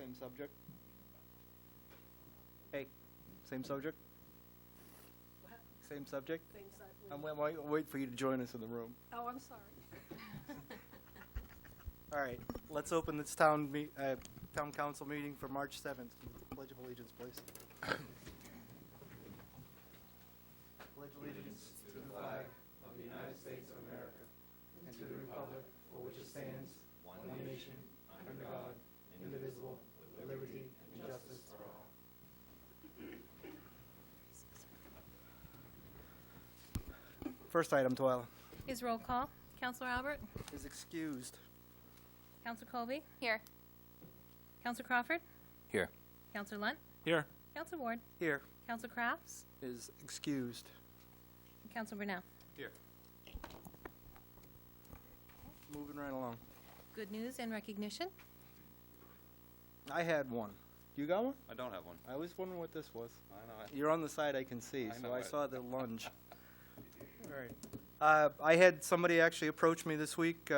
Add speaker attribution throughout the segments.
Speaker 1: Same subject? Hey, same subject? Same subject?
Speaker 2: Things that we...
Speaker 1: I'm wait for you to join us in the room.
Speaker 2: Oh, I'm sorry.
Speaker 1: All right, let's open this town council meeting for March 7th. Pledge of allegiance, please. Pledge allegiance to the flag of the United States of America and to the republic for which it stands, one nation, under God, indivisible, with liberty and justice for all. First item, Twyla,
Speaker 3: Is roll call. Counselor Albert?
Speaker 1: is excused.
Speaker 3: Counselor Colby?
Speaker 4: Here.
Speaker 3: Counselor Crawford?
Speaker 5: Here.
Speaker 3: Counselor Lunt?
Speaker 5: Here.
Speaker 3: Counselor Ward?
Speaker 1: Here.
Speaker 3: Counselor Crafts?
Speaker 1: Is excused.
Speaker 3: Counselor Brunel?
Speaker 5: Here.
Speaker 1: Moving right along.
Speaker 3: Good news and recognition.
Speaker 1: I had one. You got one?
Speaker 5: I don't have one.
Speaker 1: I was wondering what this was.
Speaker 5: I know it.
Speaker 1: You're on the side I can see,
Speaker 5: I
Speaker 1: so
Speaker 5: know
Speaker 1: I
Speaker 5: it.
Speaker 1: saw the lunge. All right. I had somebody actually approach me this week,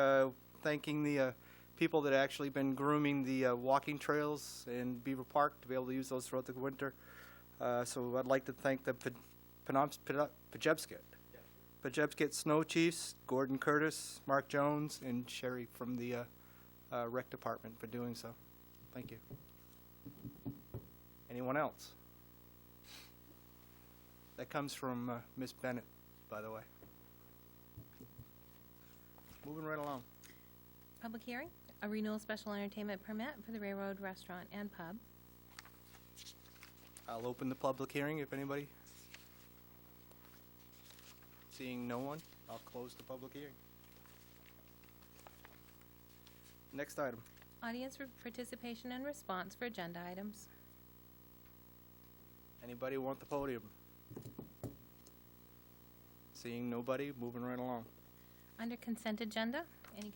Speaker 1: thanking the people that actually been grooming the walking trails in Beaver Park to be able to use those throughout the winter. So I'd like to thank the Pejebskit Snow Chiefs, Gordon Curtis, Mark Jones, and Sherry from the rec department for doing so. Thank you. Anyone else? That comes from Miss Bennett, by the way. Moving right along.
Speaker 3: Public hearing. A renewal special entertainment permit for the Railroad Restaurant and Pub.
Speaker 1: I'll open the public hearing if anybody. Seeing no one, I'll close the public hearing. Next item.
Speaker 3: Audience participation and response for agenda items.
Speaker 1: Anybody want the podium? Seeing nobody, moving right along.
Speaker 3: Under consent agenda, any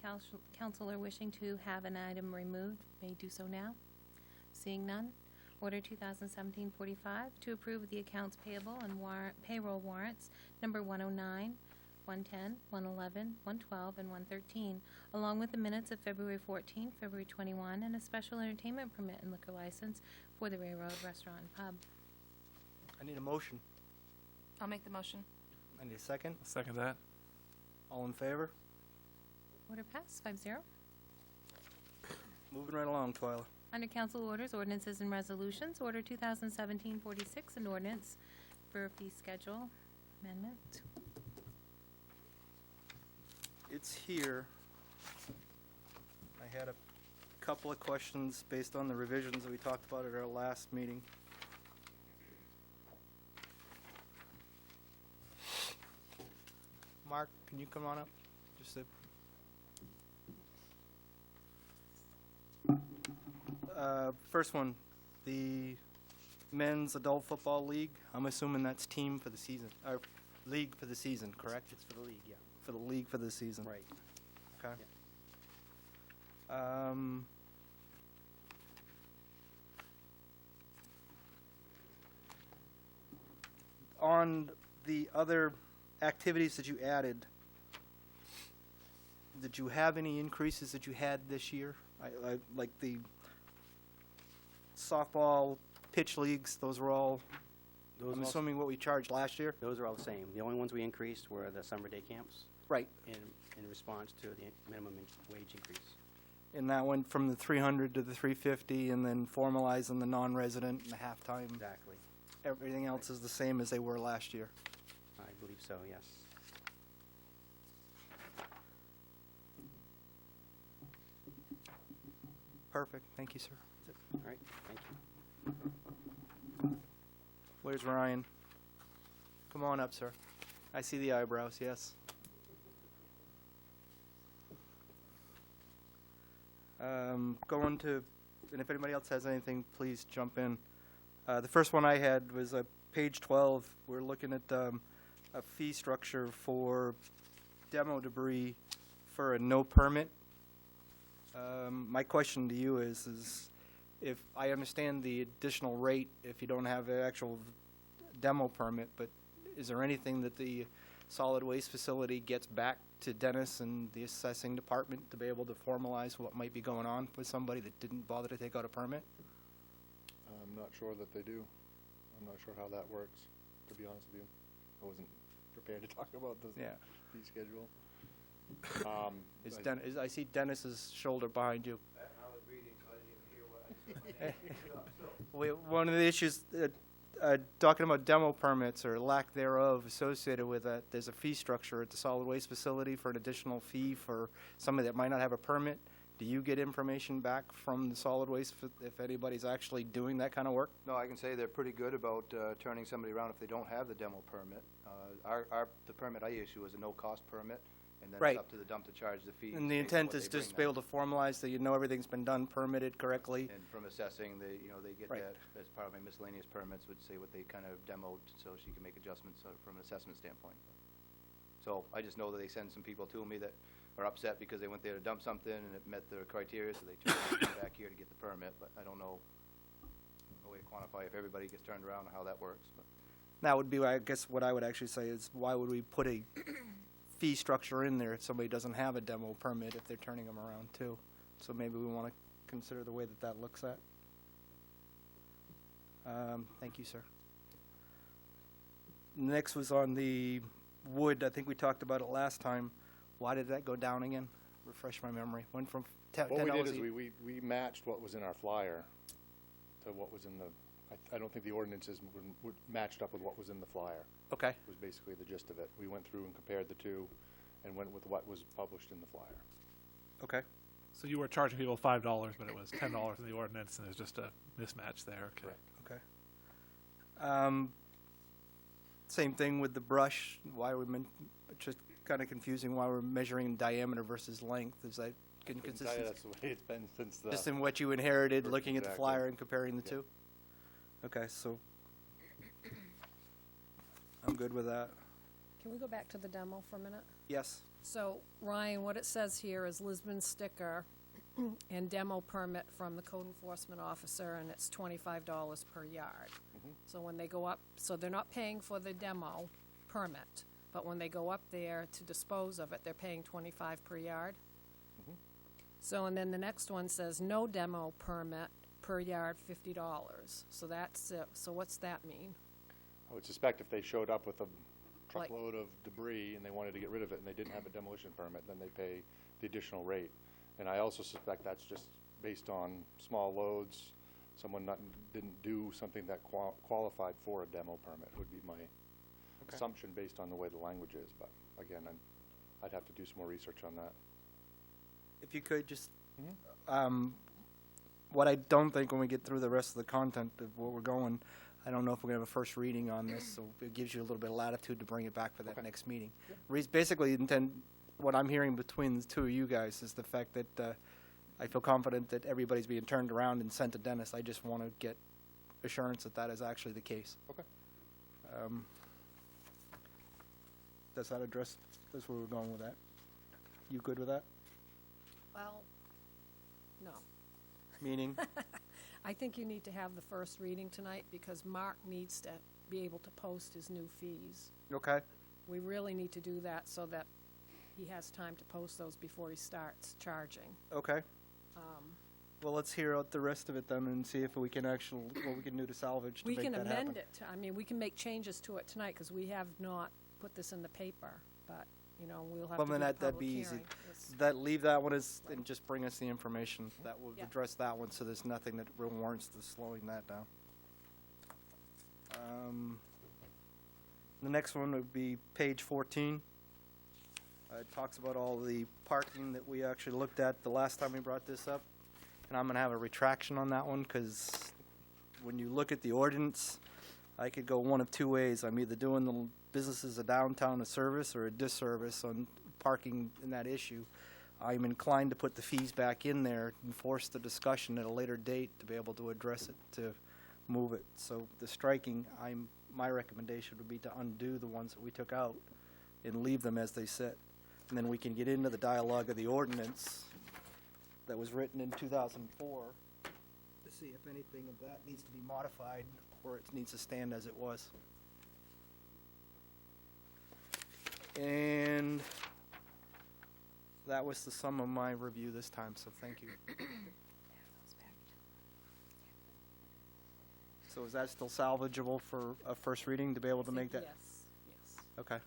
Speaker 3: counselor wishing to have an item removed may do so now. Seeing none, Order 2017-45 to approve the accounts payable and payroll warrants number 109, 110, 111, 112, and 113, along with the minutes of February 14, February 21, and a special entertainment permit and liquor license for the Railroad Restaurant and Pub.
Speaker 1: I need a motion.
Speaker 4: I'll make the motion.
Speaker 1: I need a second.
Speaker 5: Second that.
Speaker 1: All in favor?
Speaker 3: Order passed, 5-0.
Speaker 1: Moving right along, Twyla.
Speaker 3: Under council orders, ordinances, and resolutions, Order 2017-46, an ordinance for fee schedule amendment.
Speaker 1: It's here. I had a couple of questions based on the revisions that we talked about at our last meeting. Mark, can you come on up? Just first one, the men's adult football league. I'm assuming that's team for the season, or league for the season, correct?
Speaker 6: It's for the league, yeah.
Speaker 1: For the league for the season.
Speaker 6: Right.
Speaker 1: Okay. On the other activities that you added, did you have any increases that you had this year? Like the softball pitch leagues, those were all, I'm assuming what we charged last year?
Speaker 6: Those are all the same. The only ones we increased were the summer day camps
Speaker 1: Right.
Speaker 6: in response to the minimum wage increase.
Speaker 1: And that went from the 300 to the 350, and then formalizing the non-resident and the halftime.
Speaker 6: Exactly.
Speaker 1: Everything else is the same as they were last year.
Speaker 6: I believe so, yes.
Speaker 1: Perfect. Thank you, sir.
Speaker 6: All right, thank you.
Speaker 1: Where's Ryan? Come on up, sir. I see the eyebrows, yes. Going to, and if anybody else has anything, please jump in. The first one I had was page 12. We're looking at a fee structure for demo debris for a no permit. My question to you is if I understand the additional rate if you don't have an actual demo permit, but is there anything that the solid waste facility gets back to Dennis and the assessing department to be able to formalize what might be going on with somebody that didn't bother to take out a permit?
Speaker 2: I'm not sure that they do. I'm not sure how that works, to be honest with you. I wasn't prepared to talk about the
Speaker 1: Yeah.
Speaker 2: fee schedule.
Speaker 1: I see Dennis's shoulder behind you.
Speaker 5: I was reading, so I didn't even hear what I
Speaker 1: One of the issues, talking about demo permits or lack thereof associated with that, there's a fee structure at the solid waste facility for an additional fee for somebody that might not have a permit. Do you get information back from the solid waste if anybody's actually doing that kind of work?
Speaker 5: No, I can say they're pretty good about turning somebody around if they don't have the demo permit. The permit I issue is a no-cost permit, and then
Speaker 1: Right.
Speaker 5: it's up to the dump to charge the fee.
Speaker 1: And the
Speaker 5: based on
Speaker 1: intent
Speaker 5: what
Speaker 1: is
Speaker 5: they
Speaker 1: just to
Speaker 5: bring
Speaker 1: be able to formalize that you know everything's been done, permitted correctly.
Speaker 5: And from assessing, they get
Speaker 1: Right.
Speaker 5: that as part of my miscellaneous permits, would say what they kind of demoed, so she can make adjustments from an assessment standpoint. So I just know that they send some people to me that are upset because they went there to dump something and it met their criteria, so they turned it back here to get the permit, but I don't know a way to quantify if everybody gets turned around or how that works, but.
Speaker 1: That would be, I guess, what I would actually say is, why would we put a fee structure in there if somebody doesn't have a demo permit if they're turning them around too? So maybe we want to consider the way that that looks at. Thank you, sir. Next was on the wood. I think we talked about it last time. Why did that go down again? Refresh my memory. Went from $10
Speaker 2: What we did is
Speaker 1: each-
Speaker 2: we matched what was in our flyer to what was in the, I don't think the ordinances would matched up with what was in the flyer.
Speaker 1: Okay,
Speaker 2: Was basically the gist of it. We went through and compared the two and went with what was published in the flyer.
Speaker 1: okay.
Speaker 7: So you were charging people $5, but it was $10 in the ordinance, and there's just a mismatch there. Okay.
Speaker 2: Correct.
Speaker 1: Okay. Same thing with the brush. Why we just kind of confusing why we're measuring diameter versus length. Is that
Speaker 2: Couldn't tell you
Speaker 1: inconsistent?
Speaker 2: that's the way it's been since the.
Speaker 1: Just in what you inherited,
Speaker 2: Sure,
Speaker 1: looking at the
Speaker 2: exactly.
Speaker 1: flyer and comparing the
Speaker 2: Yeah.
Speaker 1: two? Okay, so I'm good with that.
Speaker 8: Can we go back to the demo for a minute?
Speaker 1: Yes,
Speaker 8: So, Ryan, what it says here is Lisbon sticker and demo permit from the code enforcement officer, and it's $25 per yard. So when they go up, so they're not paying for the demo permit, but when they go up there to dispose of it, they're paying $25 per yard? So, and then the next one says no demo permit per yard, $50. So that's, so what's that mean?
Speaker 2: I would suspect if they showed up with a
Speaker 8: Like-
Speaker 2: truckload of debris and they wanted to get rid of it and they didn't have a demolition permit, then they pay the additional rate. And I also suspect that's just based on small loads, someone didn't do something that qualified for a demo permit, would be my assumption based on the way the language is. But again, I'd have to do some more research on that.
Speaker 1: if you could just, what I don't think when we get through the rest of the content of where we're going, I don't know if we're going to have a first reading on this, so it gives you a little bit of latitude to bring it back for that
Speaker 2: Okay.
Speaker 1: next meeting. Basically, what I'm hearing between the two of you guys is the fact that I feel confident that everybody's being turned around and sent to Dennis. I just want to get assurance that that is actually the case.
Speaker 2: Okay.
Speaker 1: Does that address, that's where we're going with that? You good with that?
Speaker 8: Well, no.
Speaker 1: Meaning?
Speaker 8: I think you need to have the first reading tonight because Mark needs to be able to post his new fees.
Speaker 1: Okay.
Speaker 8: We really need to do that so that he has time to post those before he starts charging.
Speaker 1: Okay. Well, let's hear out the rest of it then and see if we can what we can do to salvage to
Speaker 8: We
Speaker 1: make
Speaker 8: can
Speaker 1: that
Speaker 8: amend
Speaker 1: happen.
Speaker 8: it. I mean, we can make changes to it tonight because we have not put this in the paper, but, we'll have
Speaker 1: Well,
Speaker 8: to
Speaker 1: then
Speaker 8: do the
Speaker 1: that'd
Speaker 8: public
Speaker 1: be easy.
Speaker 8: hearing. It's-
Speaker 1: Leave that one and just bring us the information. That will
Speaker 8: Yeah.
Speaker 1: address that one, so there's nothing that real warrants the slowing that down. The next one would be page 14. It talks about all the parking that we actually looked at the last time we brought this up. And I'm going to have a retraction on that one, because when you look at the ordinance, I could go one of two ways. I'm either doing the businesses of downtown a service or a disservice on parking in that issue. I'm inclined to put the fees back in there and force the discussion at a later date to be able to address it, to move it. So the striking, my recommendation would be to undo the ones that we took out and leave them as they sit. And then we can get into the dialogue of the ordinance that was written in 2004 to see if anything of that needs to be modified or it needs to stand as it was. And that was the sum of my review this time, so thank you. So is that still salvageable for a first reading to be able to make that?
Speaker 8: Yes, yes.
Speaker 1: Okay.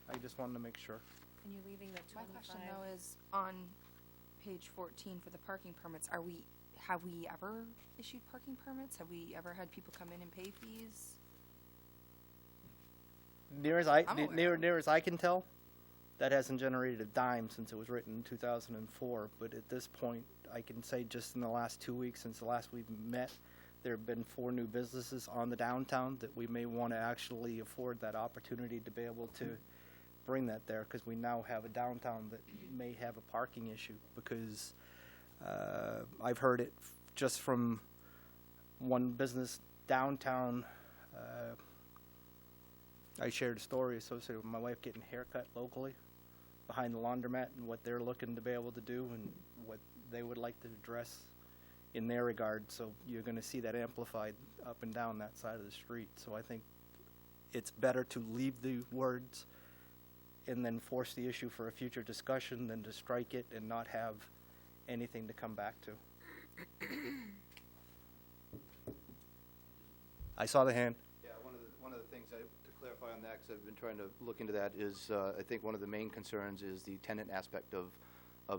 Speaker 1: I just wanted to make sure.
Speaker 3: And you're leaving the
Speaker 4: My
Speaker 3: 25?
Speaker 4: question though is on page 14 for the parking permits, have we ever issued parking permits? Have we ever had people come in and pay fees?
Speaker 1: Near as
Speaker 4: I'm aware.
Speaker 1: near as I can tell, that hasn't generated a dime since it was written in 2004. But at this point, I can say just in the last 2 weeks since the last we've met, there have been 4 new businesses on the downtown that we may want to actually afford that opportunity to be able to bring that there, because we now have a downtown that may have a parking issue, because I've heard it just from one business downtown. I shared a story associated with my wife getting a haircut locally behind the laundromat, and what they're looking to be able to do and what they would like to address in their regard. So you're going to see that amplified up and down that side of the street. So I think it's better to leave the words and then force the issue for a future discussion than to strike it and not have anything to come back to. I saw the hand.
Speaker 5: Yeah, one of the things, to clarify on that, because I've been trying to look into that, is I think one of the main concerns is the tenant aspect of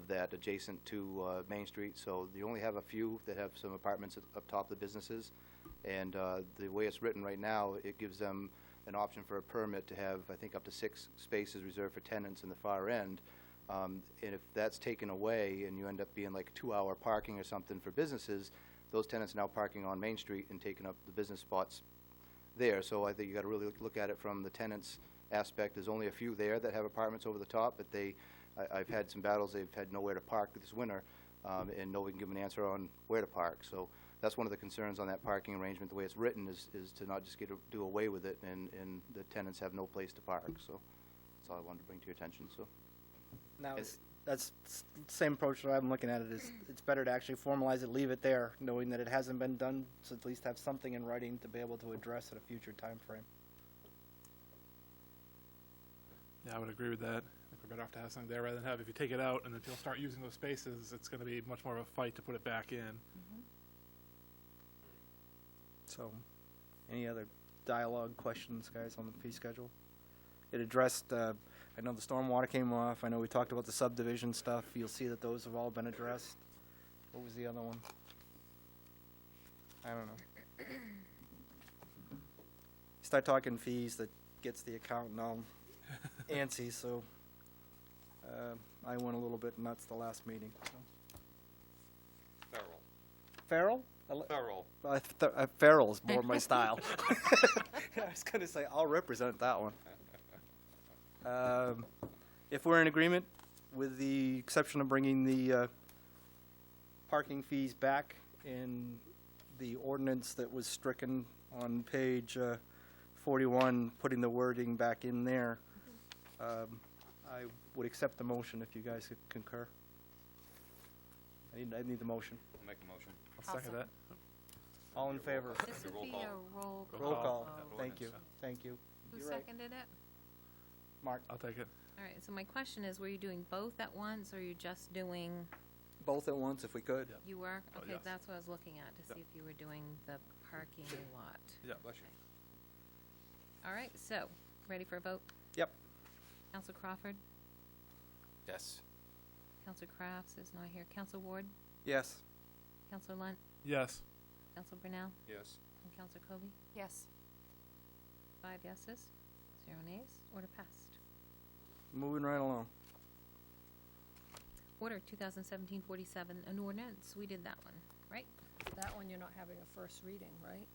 Speaker 5: that adjacent to Main Street. So you only have a few that have some apartments up top of the businesses, and the way it's written right now, it gives them an option for a permit to have, I think, up to 6 spaces reserved for tenants in the far end. And if that's taken away and you end up being like 2-hour parking or something for businesses, those tenants are now parking on Main Street and taking up the business spots there. So I think you got to really look at it from the tenants aspect. There's only a few there that have apartments over the top, but I've had some battles. They've had nowhere to park this winter, and nobody can give them an answer on where to park. So that's one of the concerns on that parking arrangement. The way it's written is to not just do away with it, and the tenants have no place to park. So that's all I wanted to bring to your attention. So.
Speaker 1: Now, that's the same approach that I'm looking at it. Is it's better to actually formalize it, leave it there, knowing that it hasn't been done, so at least have something in writing to be able to address at a future time frame.
Speaker 7: Yeah, I would agree with that. I think we're better off to have something there rather than have, if you take it out and then people start using those spaces, it's going to be much more of a fight to put it back in.
Speaker 1: So, any other dialogue questions, guys, on the fee schedule? It addressed, I know the stormwater came off. I know we talked about the subdivision stuff. You'll see that those have all been addressed. What was the other one? I don't know. Start talking fees, that gets the accountant all antsy, so I went a little bit nuts the last meeting. So. Farrell?
Speaker 2: Farrell.
Speaker 1: Farrell's more my style. I was going to say, I'll represent that one. If we're in agreement, with the exception of bringing the parking fees back in the ordinance that was stricken on page 41, putting the wording back in there, I would accept the motion if you guys could concur. I need the motion.
Speaker 2: I'll make a motion.
Speaker 7: I'll second that.
Speaker 1: All in favor?
Speaker 3: This would be a roll call.
Speaker 1: Roll call.
Speaker 3: vote.
Speaker 1: Thank you. Thank you.
Speaker 3: Who
Speaker 1: You're right.
Speaker 3: seconded it?
Speaker 1: Mark,
Speaker 7: I'll take it.
Speaker 3: All right, so my question is, were you doing both at once, or are you just doing,
Speaker 1: both at once if we could.
Speaker 7: Yeah.
Speaker 3: you were?
Speaker 7: Oh,
Speaker 3: Okay,
Speaker 7: yes.
Speaker 3: that's what I was looking at, to
Speaker 7: Yep.
Speaker 3: see if you were doing the parking lot.
Speaker 7: Yeah.
Speaker 2: Bless you.
Speaker 3: All right, so, ready for a vote?
Speaker 1: Yep.
Speaker 3: Counselor Crawford?
Speaker 2: Yes.
Speaker 3: Counselor Crafts is not here. Counselor Ward?
Speaker 1: Yes.
Speaker 3: Counselor Lunt?
Speaker 7: Yes.
Speaker 3: Counselor Brunel?
Speaker 2: Yes.
Speaker 3: And Counselor Kobe?
Speaker 4: Yes.
Speaker 3: 5 yeses, 0 nays. Order passed.
Speaker 1: Moving right along.
Speaker 3: Order 2017-47, an ordinance. We did that one, right?
Speaker 8: That one, you're not having a first reading, right?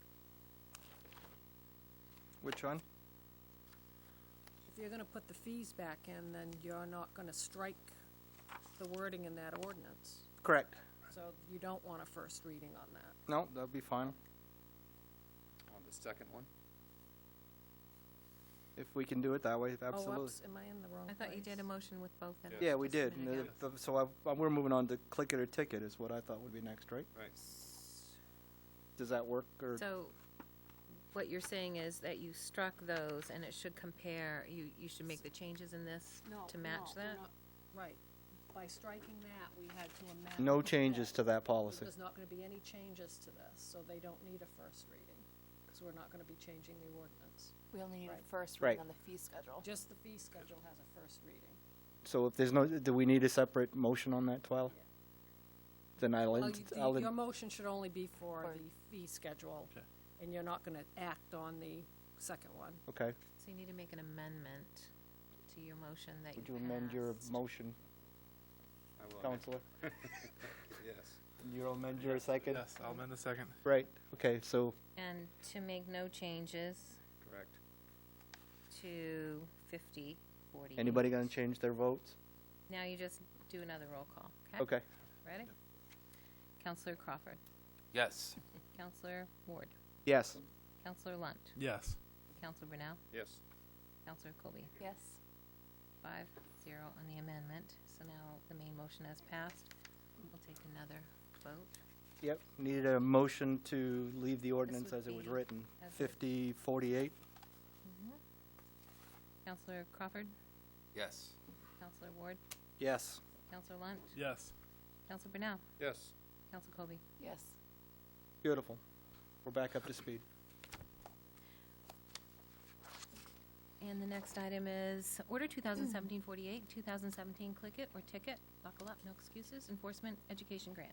Speaker 1: Which one?
Speaker 8: If you're gonna put the fees back in, then you're not gonna strike the wording in that ordinance.
Speaker 1: Correct.
Speaker 8: So you don't want a first reading on that.
Speaker 1: No, that'll be fine.
Speaker 2: On the second one?
Speaker 1: If we can do it that way,
Speaker 8: Oh,
Speaker 1: absolutely.
Speaker 8: oops, am I in the wrong
Speaker 3: I thought you
Speaker 8: place?
Speaker 3: did a motion with both of them.
Speaker 1: Yeah, we
Speaker 3: just a
Speaker 1: did.
Speaker 3: minute ago.
Speaker 1: So we're moving on to click it or ticket is what I thought would be next, right?
Speaker 2: Right.
Speaker 1: Does that work, or?
Speaker 3: So, what you're saying is that you struck those, and it should compare, you should make the changes in this
Speaker 8: No,
Speaker 3: to match
Speaker 8: no, we're
Speaker 3: that?
Speaker 8: not- Right. by striking that, we had to amend.
Speaker 1: No changes to that policy.
Speaker 8: There's not gonna be any changes to this, so they don't need a first reading, because we're not gonna be changing the ordinance.
Speaker 4: We only need
Speaker 8: Right.
Speaker 4: a first
Speaker 1: Right.
Speaker 4: reading on the fee schedule.
Speaker 8: Just the fee schedule has a first reading.
Speaker 1: So if there's no, do we need a separate motion on that 12? Then I'll,
Speaker 8: Well,
Speaker 1: I'll,
Speaker 8: your motion should only be for
Speaker 4: For-
Speaker 8: the fee schedule,
Speaker 7: Okay.
Speaker 8: and you're not gonna act on the second one.
Speaker 1: okay.
Speaker 3: So you need to make an amendment to your motion that you
Speaker 1: Would you amend your
Speaker 3: passed.
Speaker 1: motion,
Speaker 5: I will.
Speaker 1: Counselor?
Speaker 5: Yes.
Speaker 1: You'll amend your second?
Speaker 7: Yes, I'll amend the second.
Speaker 1: Right, okay, so,
Speaker 3: And to make no changes
Speaker 5: Correct.
Speaker 3: to 50, 40.
Speaker 1: anybody gonna change their votes?
Speaker 3: Now you just do another roll call, okay?
Speaker 1: Okay.
Speaker 3: Ready? Counselor Crawford,
Speaker 6: Yes.
Speaker 3: Counselor Ward,
Speaker 1: Yes.
Speaker 3: Counselor Lunt,
Speaker 7: Yes.
Speaker 3: Counselor Brunel,
Speaker 2: Yes.
Speaker 3: Counselor Colby.
Speaker 4: Yes.
Speaker 3: 5-0 on the amendment, so now the main motion has passed. We'll take another vote.
Speaker 1: Yep, needed a motion to leave the ordinance
Speaker 3: would
Speaker 1: as it was
Speaker 3: be
Speaker 1: written.
Speaker 3: as it-
Speaker 1: 5048.
Speaker 3: Counselor Crawford,
Speaker 5: Yes.
Speaker 3: Counselor Ward,
Speaker 1: Yes.
Speaker 3: Counselor Lunt,
Speaker 7: Yes.
Speaker 3: Counselor Brunel,
Speaker 2: Yes.
Speaker 3: Counselor Colby.
Speaker 4: Yes.
Speaker 1: Beautiful. We're back up to speed.
Speaker 3: And the next item is Order 2017-48, 2017 Click It or Ticket, buckle up, no excuses, Enforcement Education Grant.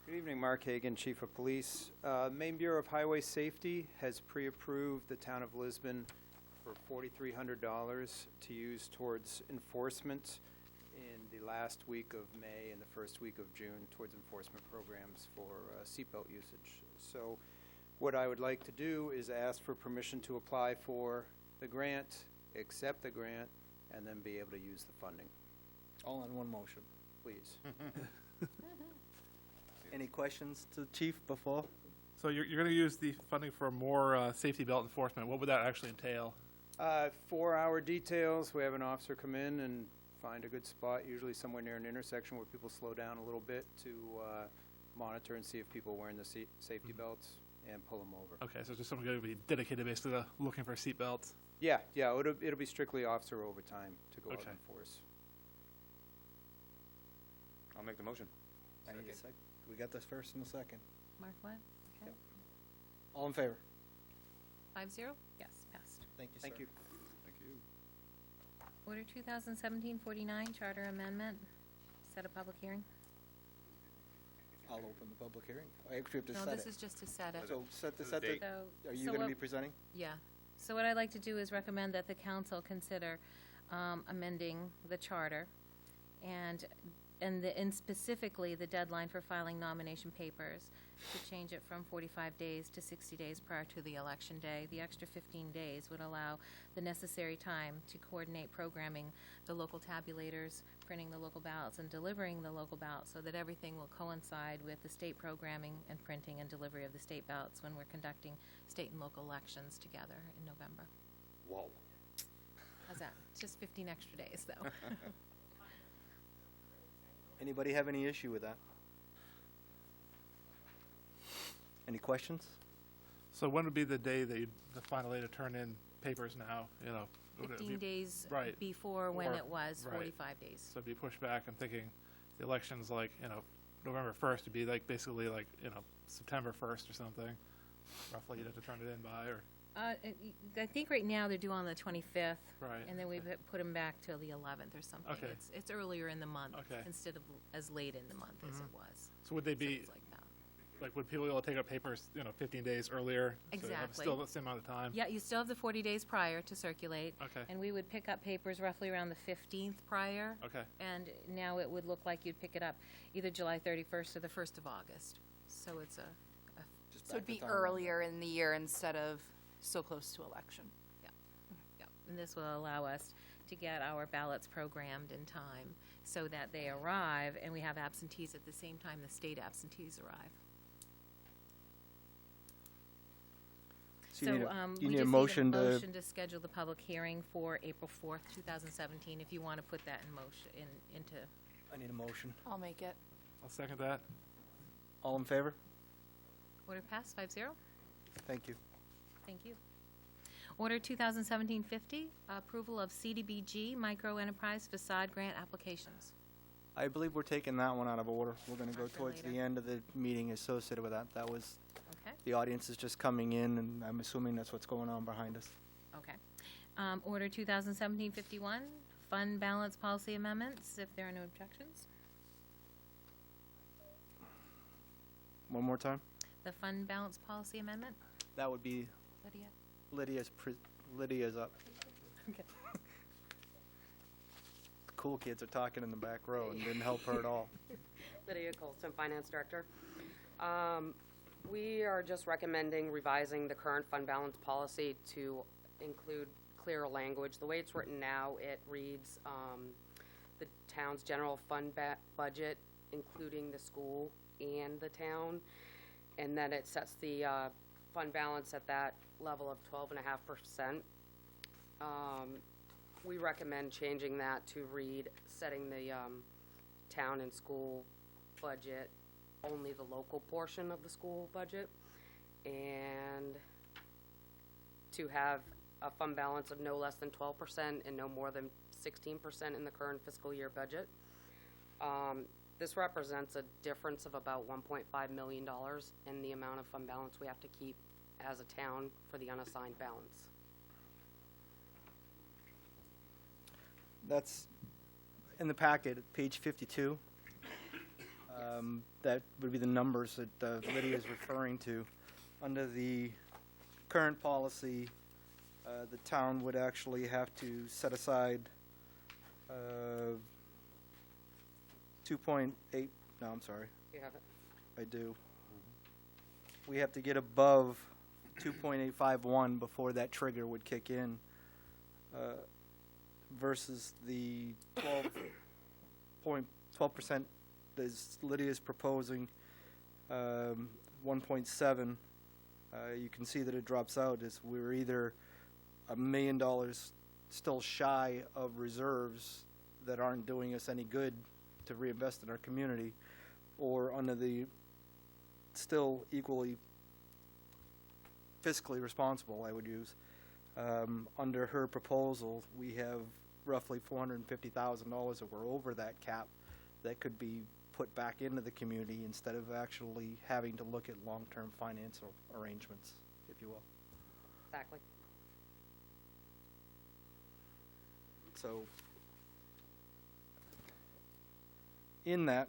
Speaker 9: Good evening, Mark Hagan, Chief of Police. Maine Bureau of Highway Safety has pre-approved the town of Lisbon for $4,300 to use towards enforcement in the last week of May and the first week of June towards enforcement programs for seatbelt usage. So what I would like to do is ask for permission to apply for the grant, accept the grant, and then be able to use the funding,
Speaker 1: All in one motion.
Speaker 9: please.
Speaker 1: Any questions to the chief before?
Speaker 7: So you're going to use the funding for more safety belt enforcement. What would that actually entail?
Speaker 9: 4-hour details, we have an officer come in and find a good spot, usually somewhere near an intersection where people slow down a little bit to monitor and see if people are wearing the safety belts and pull them over.
Speaker 7: Okay, so just someone going to be dedicated basically to looking for seat belts.
Speaker 9: Yeah, it'll be strictly officer overtime to go out
Speaker 7: Okay.
Speaker 9: and enforce.
Speaker 2: I'll make the motion.
Speaker 1: I need a sec. We got this first and a second.
Speaker 3: Mark what? Okay.
Speaker 1: All in favor?
Speaker 3: 5-0? Yes, passed.
Speaker 1: Thank you, sir.
Speaker 9: Thank you.
Speaker 2: Thank you.
Speaker 3: Order 2017-49 Charter Amendment, set a public hearing.
Speaker 1: I'll open the public hearing. I actually have to
Speaker 3: No,
Speaker 1: set
Speaker 3: this
Speaker 1: it.
Speaker 3: is just to set it.
Speaker 1: So set the,
Speaker 2: Set the date.
Speaker 3: So-
Speaker 1: are you
Speaker 3: so
Speaker 1: gonna
Speaker 3: what-
Speaker 1: be presenting?
Speaker 3: Yeah. So what I'd like to do is recommend that the council consider amending the charter and specifically the deadline for filing nomination papers to change it from 45 days to 60 days prior to the election day. The extra 15 days would allow the necessary time to coordinate programming the local tabulators, printing the local ballots, and delivering the local ballots so that everything will coincide with the state programming and printing and delivery of the state ballots when we're conducting state and local elections together in November.
Speaker 2: Whoa.
Speaker 3: How's that? It's just 15 extra days, though.
Speaker 1: Anybody have any issue with that? Any questions?
Speaker 7: So when would be the day that the final day to turn in papers now, you know? would it
Speaker 3: 15
Speaker 7: be-
Speaker 3: days
Speaker 7: Right.
Speaker 3: before when
Speaker 7: Or-
Speaker 3: it was
Speaker 7: right.
Speaker 3: 45 days.
Speaker 7: So it'd be pushed back. I'm thinking the election's like, you know, November 1st would be like basically like, you know, September 1st or something. Roughly you'd have to turn it in by, or,
Speaker 3: I think right now they're due on the 25th.
Speaker 7: Right.
Speaker 3: And then we've put them back till the 11th or something.
Speaker 7: Okay.
Speaker 3: It's earlier in the month.
Speaker 7: Okay.
Speaker 3: Instead of as late in the month as it was.
Speaker 7: so would they
Speaker 3: So
Speaker 7: be,
Speaker 3: it's like that.
Speaker 7: like, would people be able to take up papers, you know, 15 days earlier? So they have
Speaker 3: Exactly.
Speaker 7: still the same amount of time?
Speaker 3: Yeah, you still have the 40 days prior to circulate.
Speaker 7: Okay.
Speaker 3: And we would pick up papers roughly around the 15th prior.
Speaker 7: Okay.
Speaker 3: And now it would look like you'd pick it up either July 31st or the 1st of August. So it's a
Speaker 1: Just
Speaker 4: So it'd
Speaker 1: back
Speaker 4: be
Speaker 1: to town.
Speaker 4: earlier in the year instead of so close to election.
Speaker 3: yeah. And this will allow us to get our ballots programmed in time so that they arrive and we have absentees at the same time the state absentees arrive.
Speaker 1: So you need a-
Speaker 3: we
Speaker 1: you need a
Speaker 3: just
Speaker 1: motion
Speaker 3: motion
Speaker 1: to,
Speaker 3: to schedule the public hearing for April 4th, 2017, if you want to put that in motion, into,
Speaker 1: I need a motion.
Speaker 4: I'll make it.
Speaker 7: I'll second that.
Speaker 1: All in favor?
Speaker 3: order passed, 5-0.
Speaker 1: Thank you.
Speaker 3: Thank you. Order 2017-50, approval of CDBG micro enterprise facade grant applications.
Speaker 1: I believe we're taking that one out of order. We're gonna go
Speaker 3: Mark for
Speaker 1: towards the
Speaker 3: later.
Speaker 1: end of the meeting associated with that. That was,
Speaker 3: Okay,
Speaker 1: the audience is just coming in, and I'm assuming that's what's going on behind us.
Speaker 3: okay. Order 2017-51, fund balance policy amendments, if there are no objections.
Speaker 1: One more time?
Speaker 3: The fund balance policy amendment,
Speaker 1: That would be
Speaker 3: Lydia?
Speaker 1: Lydia's up.
Speaker 3: Okay.
Speaker 1: The cool kids are talking in the back row and didn't help her at all.
Speaker 10: Lydia Colson, Finance Director. We are just recommending revising the current fund balance policy to include clearer language. The way it's written now, it reads, the town's general fund budget, including the school and the town, and then it sets the fund balance at that level of 12.5%. We recommend changing that to read, setting the town and school budget, only the local portion of the school budget, and to have a fund balance of no less than 12% and no more than 16% in the current fiscal year budget. This represents a difference of about $1.5 million in the amount of fund balance we have to keep as a town for the unassigned balance.
Speaker 1: That's in the packet, page 52. That would be the numbers that Lydia is referring to. Under the current policy, the town would actually have to set aside 2.8, no, I'm sorry,
Speaker 10: You have it?
Speaker 1: I do. We have to get above 2.851 before that trigger would kick in, versus the 12% as Lydia's proposing, 1.7. You can see that it drops out as we're either $1 million still shy of reserves that aren't doing us any good to reinvest in our community, or under the still equally fiscally responsible, I would use. Under her proposal, we have roughly $450,000 that we're over that cap that could be put back into the community instead of actually having to look at long-term financial arrangements, if you will.
Speaker 10: Exactly.
Speaker 1: So, in that,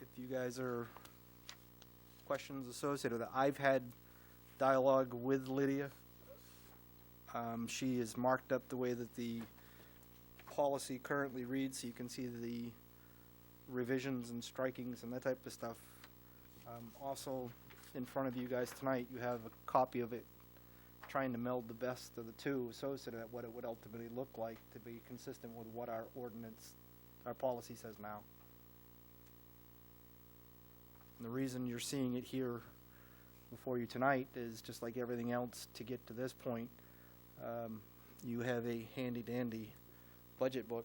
Speaker 1: if you guys are questions associated with it, I've had dialogue with Lydia. She has marked up the way that the policy currently reads, so you can see the revisions and strikings and that type of stuff. Also, in front of you guys tonight, you have a copy of it, trying to meld the best of the two associated with what it would ultimately look like to be consistent with what our ordinance, our policy says now. And the reason you're seeing it here before you tonight is just like everything else to get to this point. You have a handy-dandy budget book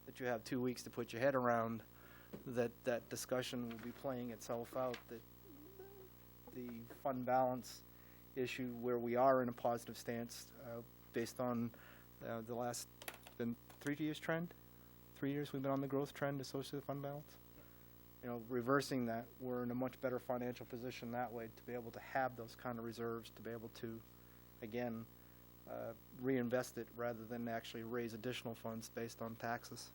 Speaker 1: that you have 2 weeks to put your head around, that discussion will be playing itself out, that the fund balance issue where we are in a positive stance based on the last, been 3 years trend? 3 years we've been on the growth trend associated with fund balance? You know, reversing that, we're in a much better financial position that way to be able to have those kind of reserves, to be able to, again, reinvest it rather than actually raise additional funds based on taxes.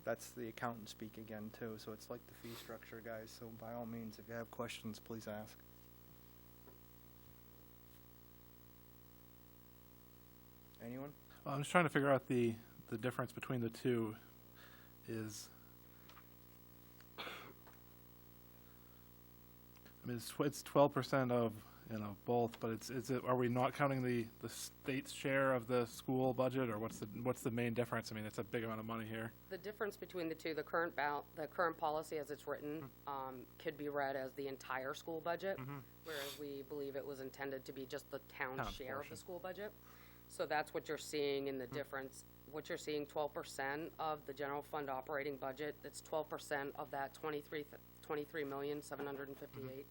Speaker 1: That's the accountant speak again, too, so it's like the fee structure, guys, so by all means, if you have questions, please ask. Anyone?
Speaker 7: Well, I'm just trying to figure out the difference between the two is, I mean, it's 12% of, you know, both, but are we not counting the state's share of the school budget, or what's the main difference? I mean, it's a big amount of money here.
Speaker 10: The difference between the two, the current policy as it's written, could be read as the entire school budget, whereas we believe it was intended to be just the town's
Speaker 7: Town's
Speaker 10: share of
Speaker 7: portion.
Speaker 10: the school budget. So that's what you're seeing in the difference. What you're seeing, 12% of the general fund operating budget, that's 12% of that 23,758.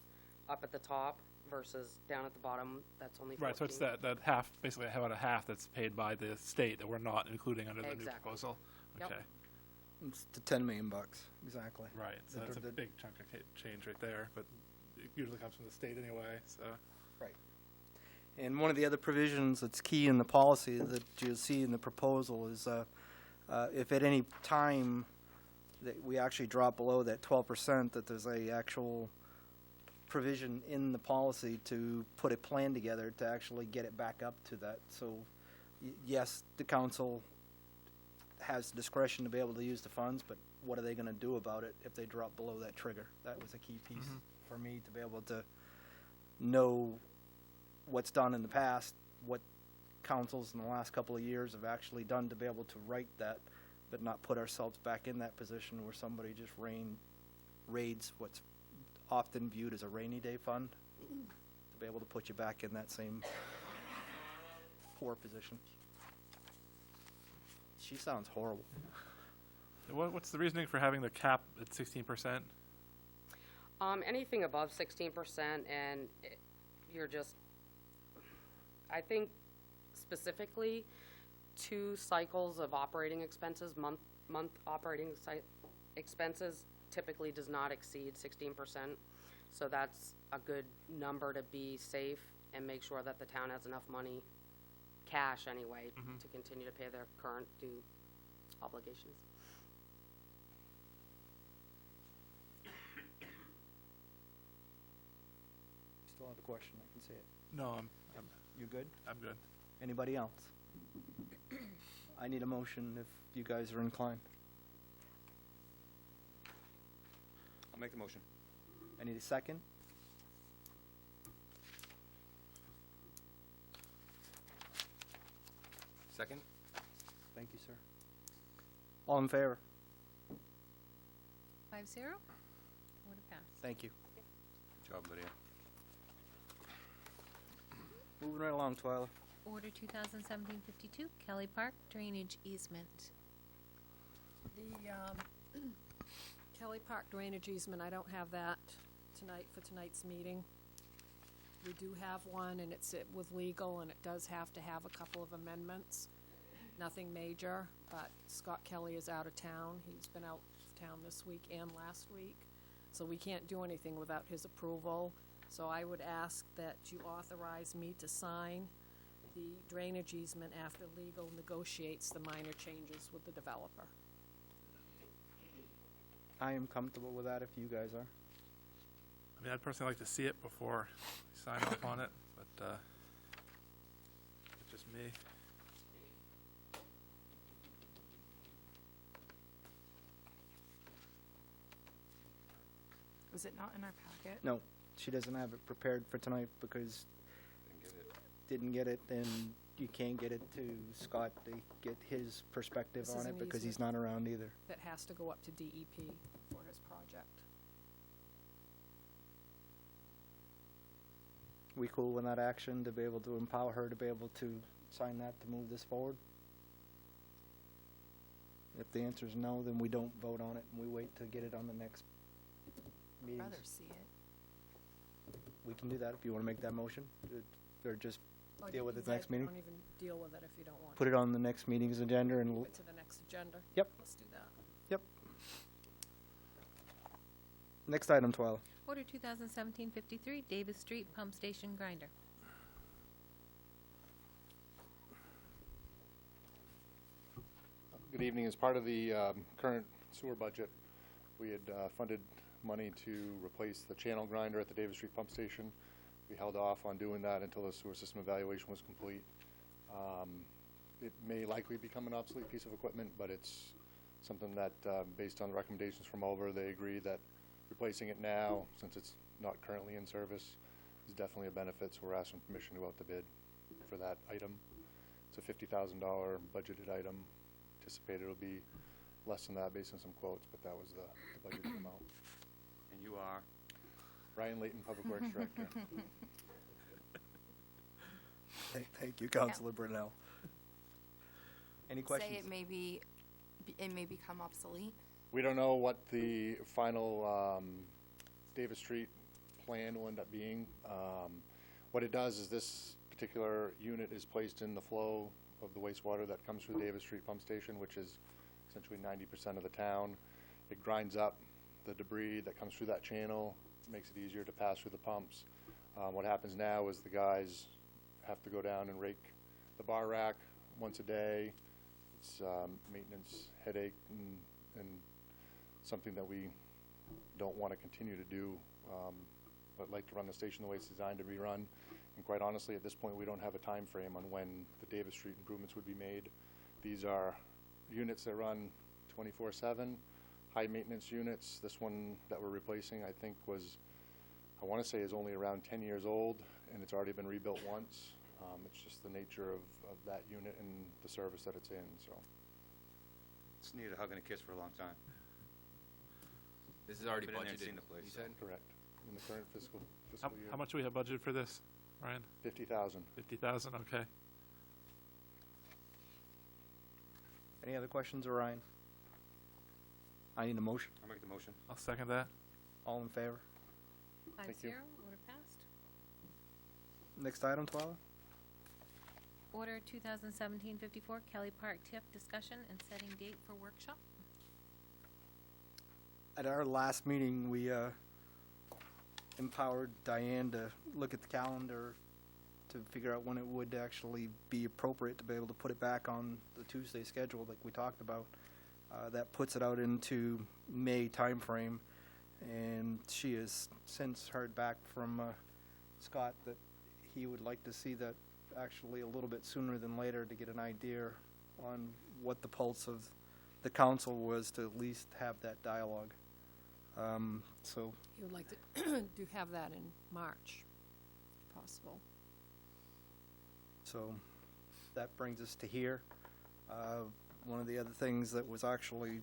Speaker 10: up at the top versus down at the bottom, that's only 14.
Speaker 7: Right, so it's that half, basically about a half that's paid by the state that we're not including under the new
Speaker 10: Exactly.
Speaker 7: proposal.
Speaker 10: Yep.
Speaker 7: Okay,
Speaker 1: It's to 10 million bucks, exactly.
Speaker 7: right, so that's a big chunk of change right there, but it usually comes from the state anyway, so.
Speaker 1: Right. And one of the other provisions that's key in the policy that you'll see in the proposal is if at any time that we actually drop below that 12%, that there's a actual provision in the policy to put a plan together to actually get it back up to that. So, yes, the council has discretion to be able to use the funds, but what are they going to do about it if they drop below that trigger? That was a key piece for me to be able to know what's done in the past, what councils in the last couple of years have actually done to be able to write that, but not put ourselves back in that position where somebody just raids what's often viewed as a rainy day fund, to be able to put you back in that same poor position. She sounds horrible.
Speaker 7: What's the reasoning for having the cap at 16%?
Speaker 10: Anything above 16%, and you're just, I think specifically 2 cycles of operating expenses, month operating expenses typically does not exceed 16%. So that's a good number to be safe and make sure that the town has enough money, cash anyway, to continue to pay their current due obligations.
Speaker 1: Still have a question, I can see it.
Speaker 7: No,
Speaker 1: You good?
Speaker 7: I'm good.
Speaker 1: Anybody else? I need a motion if you guys are inclined.
Speaker 5: I'll make the motion.
Speaker 1: I need a second.
Speaker 5: Second?
Speaker 1: Thank you, sir. All in favor?
Speaker 3: 5-0. Order passed.
Speaker 1: Thank you.
Speaker 5: Good job, Lydia.
Speaker 1: Moving right along, Twyla.
Speaker 3: Order 2017-52, Kelly Park drainage easement.
Speaker 8: The Kelly Park drainage easement, I don't have that tonight for tonight's meeting. We do have one, and it's with legal, and it does have to have a couple of amendments. Nothing major, but Scott Kelly is out of town. He's been out of town this week and last week, so we can't do anything without his approval. So I would ask that you authorize me to sign the drainage easement after legal negotiates the minor changes with the developer.
Speaker 1: I am comfortable with that if you guys are.
Speaker 7: I mean, I'd personally like to see it before we sign off on it, but it's just me.
Speaker 4: Was it not in our packet?
Speaker 1: No, she doesn't have it prepared for tonight because didn't get it, and you can't get it to Scott to get his perspective
Speaker 8: This
Speaker 1: on
Speaker 8: is
Speaker 1: it
Speaker 8: an
Speaker 1: because he's
Speaker 8: easement.
Speaker 1: not around either.
Speaker 8: That has to go up to DEP for his project.
Speaker 1: We cool with that action to be able to empower her to be able to sign that to move this forward? If the answer is no, then we don't vote on it and we wait to get it on the next meeting.
Speaker 4: Rather see it.
Speaker 1: We can do that if you want to make that motion, or just
Speaker 8: Or
Speaker 1: deal
Speaker 8: you
Speaker 1: with
Speaker 8: can
Speaker 1: it next
Speaker 8: say,
Speaker 1: meeting.
Speaker 8: Don't even deal with it if you don't want.
Speaker 1: Put it on the next meeting's agenda and
Speaker 8: Move
Speaker 1: we'll,
Speaker 8: it to the next agenda.
Speaker 1: Yep.
Speaker 8: Let's do that.
Speaker 1: yep. Next item, Twyla.
Speaker 3: Order 2017-53, Davis Street Pump Station Grinder.
Speaker 2: Good evening. As part of the current sewer budget, we had funded money to replace the channel grinder at the Davis Street Pump Station. We held off on doing that until the sewer system evaluation was complete. It may likely become an obsolete piece of equipment, but it's something that, based on the recommendations from Over, they agree that replacing it now, since it's not currently in service, is definitely a benefit, so we're asking permission to go out to bid for that item. It's a $50,000 budgeted item. Anticipated it'll be less than that based on some quotes, but that was the budgeted amount.
Speaker 5: And you are?
Speaker 2: Ryan Layton, Public Works Director.
Speaker 1: Thank you, Councilor Brunel. Any questions?
Speaker 4: Say it may become obsolete.
Speaker 2: We don't know what the final Davis Street plan will end up being. What it does is this particular unit is placed in the flow of the wastewater that comes through Davis Street Pump Station, which is essentially 90% of the town. It grinds up the debris that comes through that channel, makes it easier to pass through the pumps. What happens now is the guys have to go down and rake the bar rack once a day. It's maintenance headache and something that we don't want to continue to do, but like to run the station the way it's designed to be run. And quite honestly, at this point, we don't have a time frame on when the Davis Street improvements would be made. These are units that run 24/7, high-maintenance units. This one that we're replacing, I think, I want to say is only around 10 years old, and it's already been rebuilt once. It's just the nature of that unit and the service that it's in, so.
Speaker 5: It's needed a hug and a kiss for a long time.
Speaker 11: This is already
Speaker 5: Been in there and
Speaker 11: budgeted,
Speaker 5: seen the place,
Speaker 11: you
Speaker 5: so.
Speaker 11: said?
Speaker 2: Correct. In the current fiscal year.
Speaker 7: How much do we have budgeted for this, Ryan?
Speaker 2: 50,000.
Speaker 7: 50,000, okay.
Speaker 1: Any other questions, Ryan? I need a motion.
Speaker 5: I'll make the motion.
Speaker 7: I'll second that.
Speaker 1: All in favor?
Speaker 3: 5-0,
Speaker 2: you.
Speaker 3: order passed.
Speaker 1: Next item, Twyla?
Speaker 3: Order 2017-54, Kelly Park TIF discussion and setting date for workshop.
Speaker 1: At our last meeting, we empowered Diane to look at the calendar to figure out when it would actually be appropriate to be able to put it back on the Tuesday schedule like we talked about. That puts it out into May timeframe, and she has since heard back from Scott that he would like to see that actually a little bit sooner than later to get an idea on what the pulse of the council was, to at least have that dialogue. So
Speaker 8: You would like to have that in March, if possible.
Speaker 1: So that brings us to here. One of the other things that was actually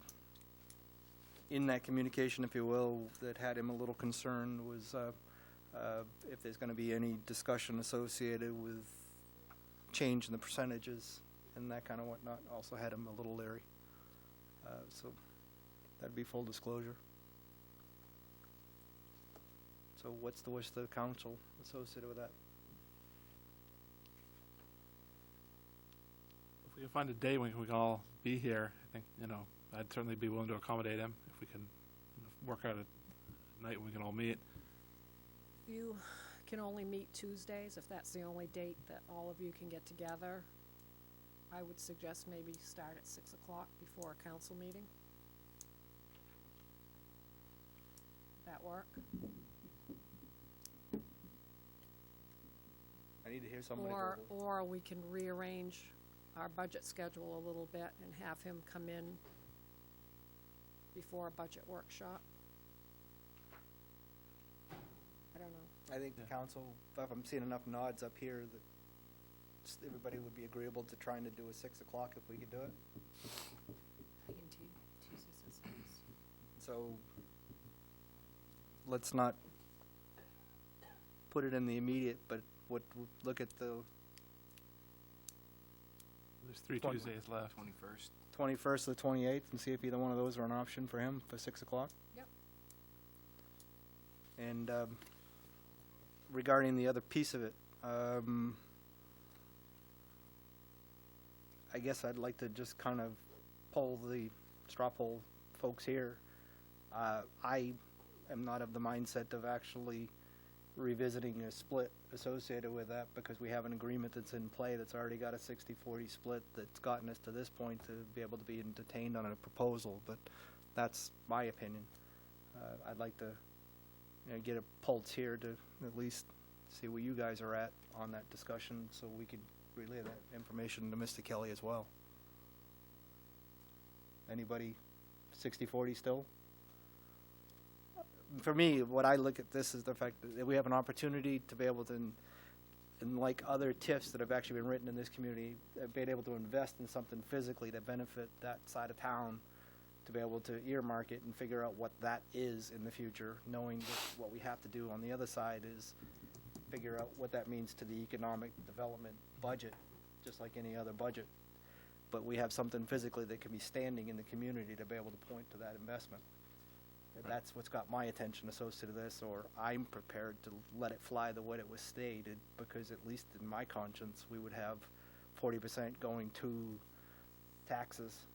Speaker 1: in that communication, if you will, that had him a little concerned was if there's going to be any discussion associated with change in the percentages and that kind of whatnot. Also had him a little leery. So that'd be full disclosure. So what's the wish of the council associated with that?
Speaker 7: If we can find a day when we can all be here, I think, I'd certainly be willing to accommodate him if we can work out a night when we can all meet.
Speaker 8: You can only meet Tuesdays, if that's the only date that all of you can get together. I would suggest maybe start at 6 o'clock before a council meeting. That work?
Speaker 1: I need to hear somebody.
Speaker 8: Or we can rearrange our budget schedule a little bit and have him come in before a budget workshop. I don't know.
Speaker 1: I think the council, if I'm seeing enough nods up here, that everybody would be agreeable to trying to do a 6 o'clock if we could do it.
Speaker 4: I can do Tuesdays at 6.
Speaker 1: So let's not put it in the immediate, but look at the
Speaker 7: There's 3
Speaker 1: Twen-
Speaker 7: Tuesdays left.
Speaker 11: 21st.
Speaker 1: 21st or the 28th and see if either one of those are an option for him for 6 o'clock.
Speaker 8: Yep.
Speaker 1: And regarding the other piece of it, I guess I'd like to just kind of straw poll folks here. I am not of the mindset of actually revisiting a split associated with that, because we have an agreement that's in play that's already got a 60-40 split that's gotten us to this point to be able to be entertained on a proposal, but that's my opinion. I'd like to get a pulse here to at least see where you guys are at on that discussion so we could relay that information to Mr. Kelly as well. Anybody 60-40 still? For me, what I look at this is the fact that we have an opportunity to be able to, and like other TIFs that have actually been written in this community, being able to invest in something physically to benefit that side of town, to be able to earmark it and figure out what that is in the future, knowing that what we have to do on the other side is figure out what that means to the economic development budget, just like any other budget. But we have something physically that can be standing in the community to be able to point to that investment. That's what's got my attention associated to this, or I'm prepared to let it fly the way it was stated, because at least in my conscience, we would have 40% going to taxes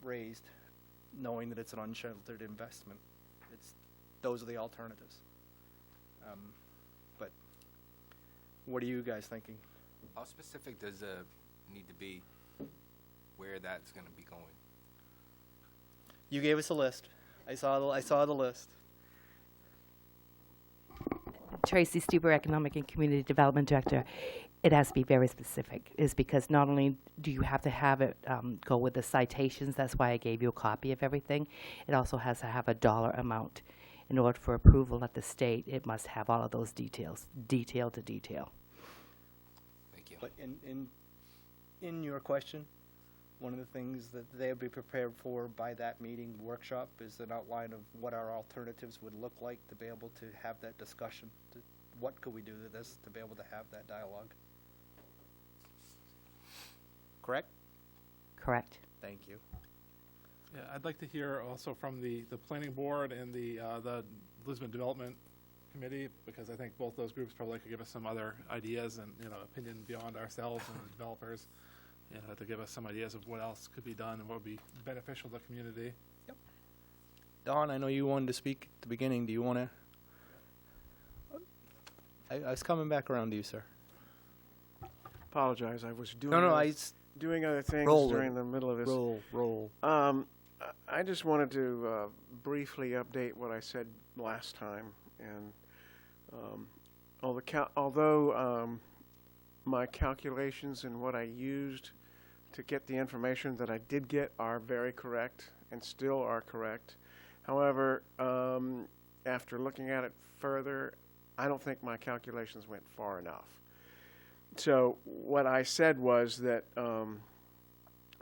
Speaker 1: raised, knowing that it's an unsheltered investment. Those are the alternatives. But what are you guys thinking?
Speaker 11: How specific does it need to be where that's going to be going?
Speaker 1: You gave us a list. I saw the list.
Speaker 12: Tracy Stuber, Economic and Community Development Director. It has to be very specific, is because not only do you have to have it go with the citations, that's why I gave you a copy of everything, it also has to have a dollar amount. In order for approval at the state, it must have all of those details, detail to detail.
Speaker 11: Thank you.
Speaker 1: But in your question, one of the things that they'll be prepared for by that meeting workshop is an outline of what our alternatives would look like to be able to have that discussion. What could we do to this to be able to have that dialogue? Correct?
Speaker 12: Correct.
Speaker 1: Thank you.
Speaker 7: Yeah, I'd like to hear also from the planning board and the Lisbon Development Committee, because I think both those groups probably could give us some other ideas and, opinion beyond ourselves and the developers, to give us some ideas of what else could be done and what would be beneficial to the community.
Speaker 1: Don, I know you wanted to speak at the beginning. Do you want to? I was coming back around to you, sir.
Speaker 13: Apologize, I was doing doing other things
Speaker 1: Roll
Speaker 13: during
Speaker 1: it.
Speaker 13: the middle of this.
Speaker 1: Roll.
Speaker 13: I just wanted to briefly update what I said last time, and although my calculations and what I used to get the information that I did get are very correct and still are correct. However, after looking at it further, I don't think my calculations went far enough. So what I said was that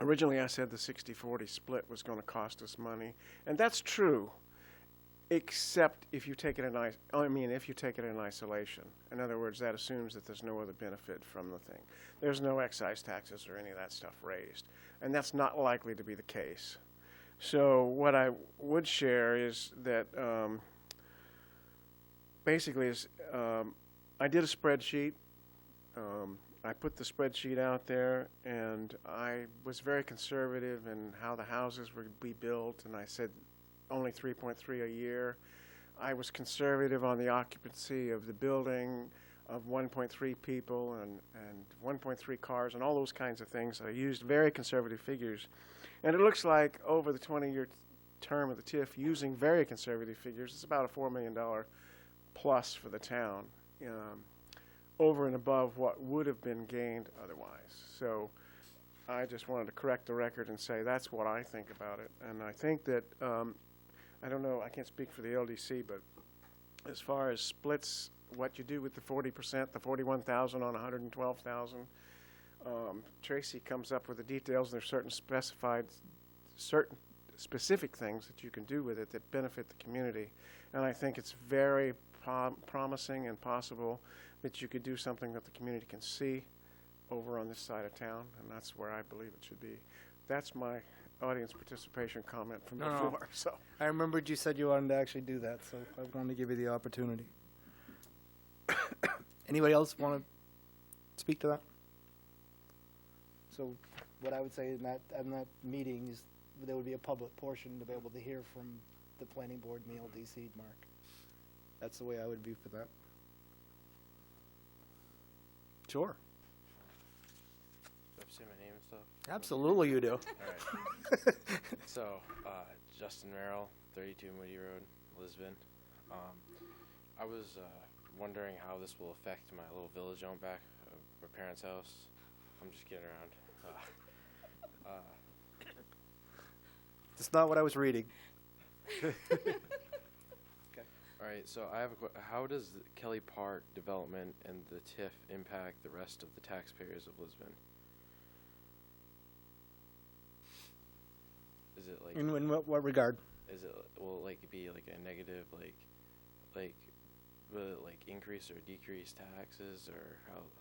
Speaker 13: originally I said the 60-40 split was going to cost us money, and that's true, except if you take it if you take it in isolation. In other words, that assumes that there's no other benefit from the thing. There's no excise taxes or any of that stuff raised, and that's not likely to be the case. So what I would share is that basically I did a spreadsheet. I put the spreadsheet out there, and I was very conservative in how the houses would be built, and I said only 3.3 a year. I was conservative on the occupancy of the building of 1.3 people and 1.3 cars and all those kinds of things. I used very conservative figures. And it looks like over the 20-year term of the TIF, using very conservative figures, it's about a $4 million plus for the town, over and above what would have been gained otherwise. So I just wanted to correct the record and say that's what I think about it. And I think that, I don't know, I can't speak for the LDC, but as far as splits, what you do with the 40%, the 41,000 on 112,000, Tracy comes up with the details, and there's certain specific things that you can do with it that benefit the community. And I think it's very promising and possible that you could do something that the community can see over on this side of town, and that's where I believe it should be. That's my audience participation comment from before. So
Speaker 1: I remembered you said you wanted to actually do that, so I wanted to give you the opportunity. Anybody else want to speak to that? So what I would say in that meeting is there would be a public portion to be able to hear from the planning board and the LDC, Mark. That's the way I would be for that. Sure.
Speaker 14: Do I have to say my name and stuff?
Speaker 1: Absolutely you do.
Speaker 14: All right. So, Justin Merrill, 32 Moody Road, Lisbon. I was wondering how this will affect my little village on back of my parents' house. I'm just kidding around.
Speaker 1: That's not what I was reading.
Speaker 14: All right, so I have how does the Kelly Park development and the TIF impact the rest of the taxpayers of Lisbon? Is it like
Speaker 1: In what regard?
Speaker 14: Is it will it like be like a negative like will it like increase or decrease taxes, or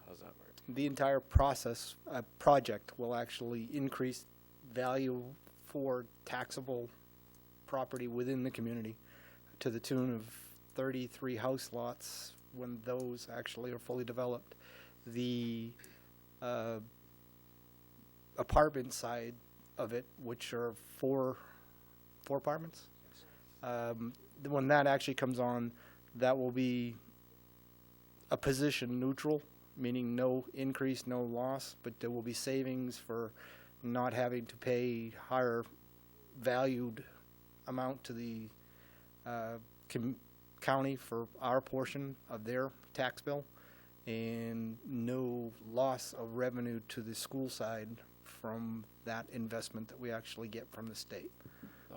Speaker 14: how's that work?
Speaker 1: The entire process project will actually increase value for taxable property within the community. to the tune of 33 house lots when those actually are fully developed. The apartment side of it, which are four apartments, when that actually comes on, that will be a position neutral, meaning no increase, no loss, but there will be savings for not having to pay higher valued amount to the county for our portion of their tax bill, and no loss of revenue to the school side from that investment that we actually get from the state.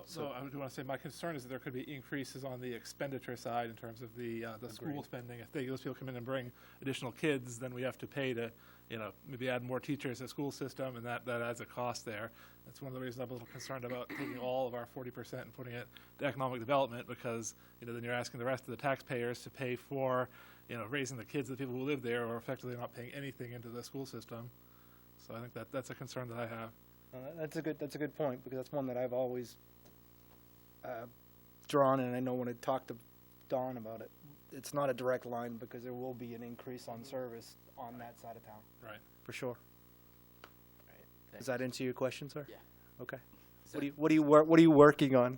Speaker 7: So I do want to say my concern is that there could be increases on the expenditure side in terms of the school spending. If those people come in and bring additional kids, then we have to pay to, maybe add more teachers to the school system, and that adds a cost there. That's one of the reasons I'm a little concerned about taking all of our 40% and putting it to economic development, because, then you're asking the rest of the taxpayers to pay for, raising the kids of the people who live there, or effectively not paying anything into the school system. So I think that's a concern that I have.
Speaker 1: That's a good point, because that's one that I've always drawn, and I know when I talked to Don about it, it's not a direct line, because there will be an increase on service on that side of town.
Speaker 7: Right.
Speaker 1: For sure.
Speaker 6: Right.
Speaker 1: Does that answer your question, sir?
Speaker 6: Yeah.
Speaker 1: Okay. What are you working on?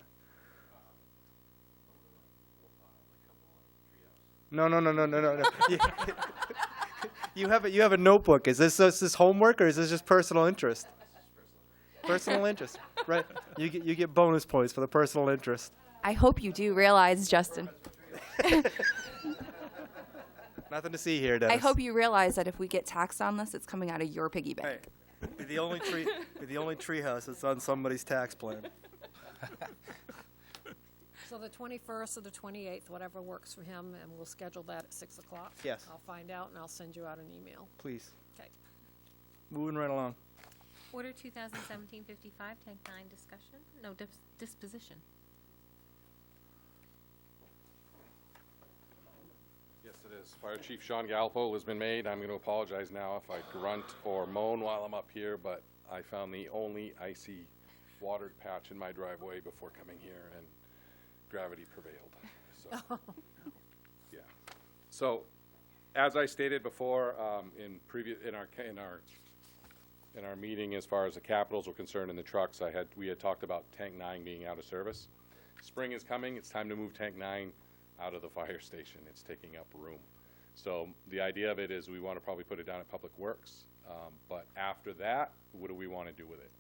Speaker 1: No. You have a notebook. Is this homework, or is this just personal interest? Personal interest, right? You get bonus points for the personal interest.
Speaker 4: I hope you do realize, Justin.
Speaker 1: Nothing to see here, Dennis.
Speaker 4: I hope you realize that if we get taxed on this, it's coming out of your piggy bank.
Speaker 1: Right. Be the only tree house that's on somebody's tax plan.
Speaker 8: So the 21st or the 28th, whatever works for him, and we'll schedule that at 6 o'clock?
Speaker 1: Yes.
Speaker 8: I'll find out, and I'll send you out an email.
Speaker 1: Please.
Speaker 8: Okay.
Speaker 1: Moving right along.
Speaker 3: Order 2017-55, Tank 9 discussion, no disposition.
Speaker 2: Yes, it is. Fire Chief Sean Galpo has been made. I'm going to apologize now if I grunt or moan while I'm up here, but I found the only icy watered patch in my driveway before coming here, and gravity prevailed. So, yeah. So, as I stated before, in our meeting, as far as the capitals were concerned and the trucks, we had talked about Tank 9 being out of service. Spring is coming. It's time to move Tank 9 out of the fire station. It's taking up room. So the idea of it is we want to probably put it down at Public Works. But after that, what do we want to do with it?